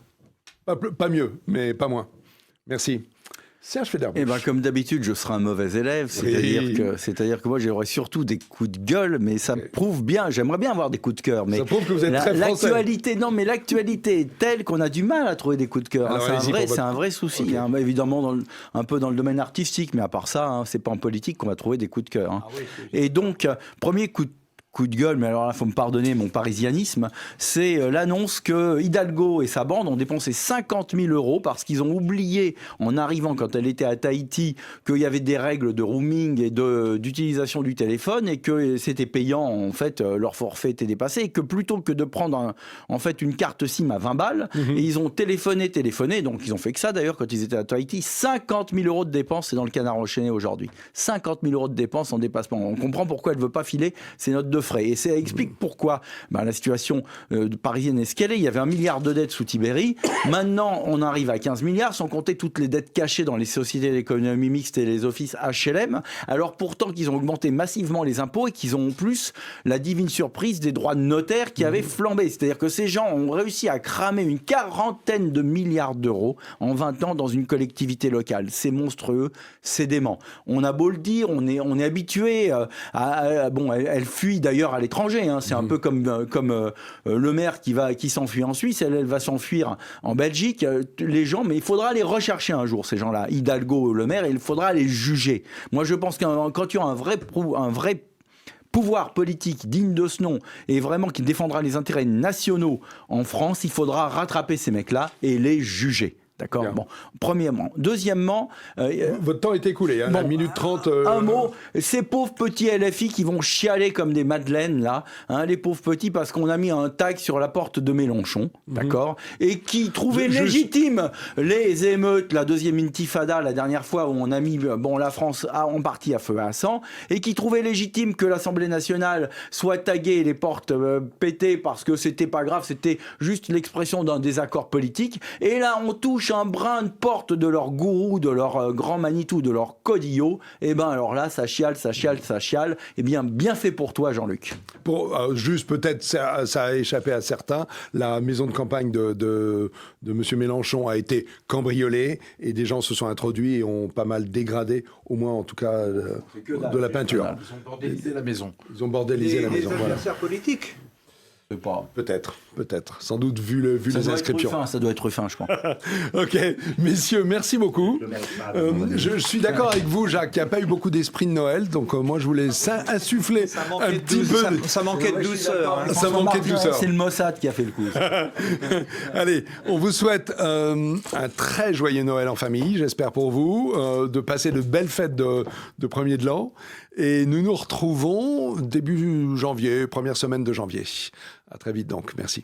S2: Pas mieux, mais pas moins. Merci. Serge Federbusch.
S3: Eh ben, comme d'habitude, je serai un mauvais élève. C'est-à-dire que moi, j'aurais surtout des coups de gueule, mais ça prouve bien. J'aimerais bien avoir des coups de cœur. Mais
S2: ça prouve que vous êtes très français.
S3: L'actualité est telle qu'on a du mal à trouver des coups de cœur. C'est un vrai souci. Okay. Hein, évidemment, un peu dans le domaine artistique, mais à part ça, c'est pas en politique qu'on va trouver des coups de cœur. Hein. Et donc, premier coup de gueule, mais alors là, il faut me pardonner mon parisianisme, c'est l'annonce que Hidalgo et sa bande ont dépensé 50 000 € parce qu'ils ont oublié, en arrivant quand elle était à Tahiti, qu'il y avait des règles de roaming et d'utilisation du téléphone et que c'était payant, en fait, leur forfait était dépassé et que plutôt que de prendre une carte SIM à 20 balles, et ils ont téléphoné, donc ils ont fait que ça d'ailleurs quand ils étaient à Tahiti, 50 000 € de dépenses, c'est dans le Canard enchaîné aujourd'hui. 50 000 € de dépenses en dépassement. On comprend pourquoi elle ne veut pas filer, c'est notre devoir frais. Et ça explique pourquoi la situation parisienne est ce qu'elle est. Il y avait 1 milliard de dettes sous Tibéri. Maintenant, on arrive à 15 milliards, sans compter toutes les dettes cachées dans les sociétés d'économie mixte et les offices HLM. Alors pourtant qu'ils ont augmenté massivement les impôts et qu'ils ont en plus la divine surprise des droits de notaire qui avaient flambé. C'est-à-dire que ces gens ont réussi à cramer une 40aine de milliards d'euros en 20 ans dans une collectivité locale. C'est monstrueux, c'est dément. On a beau le dire, on est habitué elle fuit d'ailleurs à l'étranger. Hein. C'est un peu comme le maire qui s'enfuit en Suisse, elle va s'enfuir en Belgique. Les gens, mais il faudra les rechercher un jour, ces gens-là. Hidalgo, le maire, il faudra les juger. Moi, je pense que quand tu as un vrai pouvoir politique digne de ce nom et vraiment qui défendra les intérêts nationaux en France, il faudra rattraper ces mecs-là et les juger. D'accord. Bon, premièrement. Deuxièmement...
S2: votre temps est écoulé, hein, la minute 30...
S3: Un mot, ces pauvres petits LFI qui vont chialer comme des madeleines, là, hein, les pauvres petits, parce qu'on a mis un tag sur la porte de Mélenchon, d'accord, et qui trouvaient légitime les émeutes, la deuxième intifada, la dernière fois où on a mis la France en partie à feu à sang, et qui trouvaient légitime que l'Assemblée nationale soit taguée, les portes pétées, parce que c'était pas grave, c'était juste l'expression d'un désaccord politique, et là on touche un brin de porte de leur gourou, de leur grand Manitou, de leur Codillo, et ben alors là, ça chiale. Et bien fait pour toi, Jean-Luc.
S2: Juste peut-être, ça a échappé à certains, la maison de campagne de M. Mélenchon a été cambriolée et des gens se sont introduits et ont pas mal dégradé, au moins en tout cas, de la peinture.
S6: Ils ont bordélisé la maison.
S2: Ils ont bordélisé la maison.
S4: Les adversaires politiques.
S2: Peut-être. Sans doute, vu les inscriptions.
S3: Ça doit être fin, je pense.
S2: Ok, messieurs, merci beaucoup. Je suis d'accord avec vous, Jacques, il n'y a pas eu beaucoup d'esprit de Noël, donc moi je voulais insuffler un petit peu.
S4: Ça manquait de douceur. Hein.
S2: Ça manquait de douceur.
S3: C'est le Mossad qui a fait le coup.
S2: Allez, on vous souhaite un très joyeux Noël en famille, j'espère pour vous, de passer de belles fêtes de premier de l'an. Et nous nous retrouvons début janvier, première semaine de janvier. À très vite donc, merci.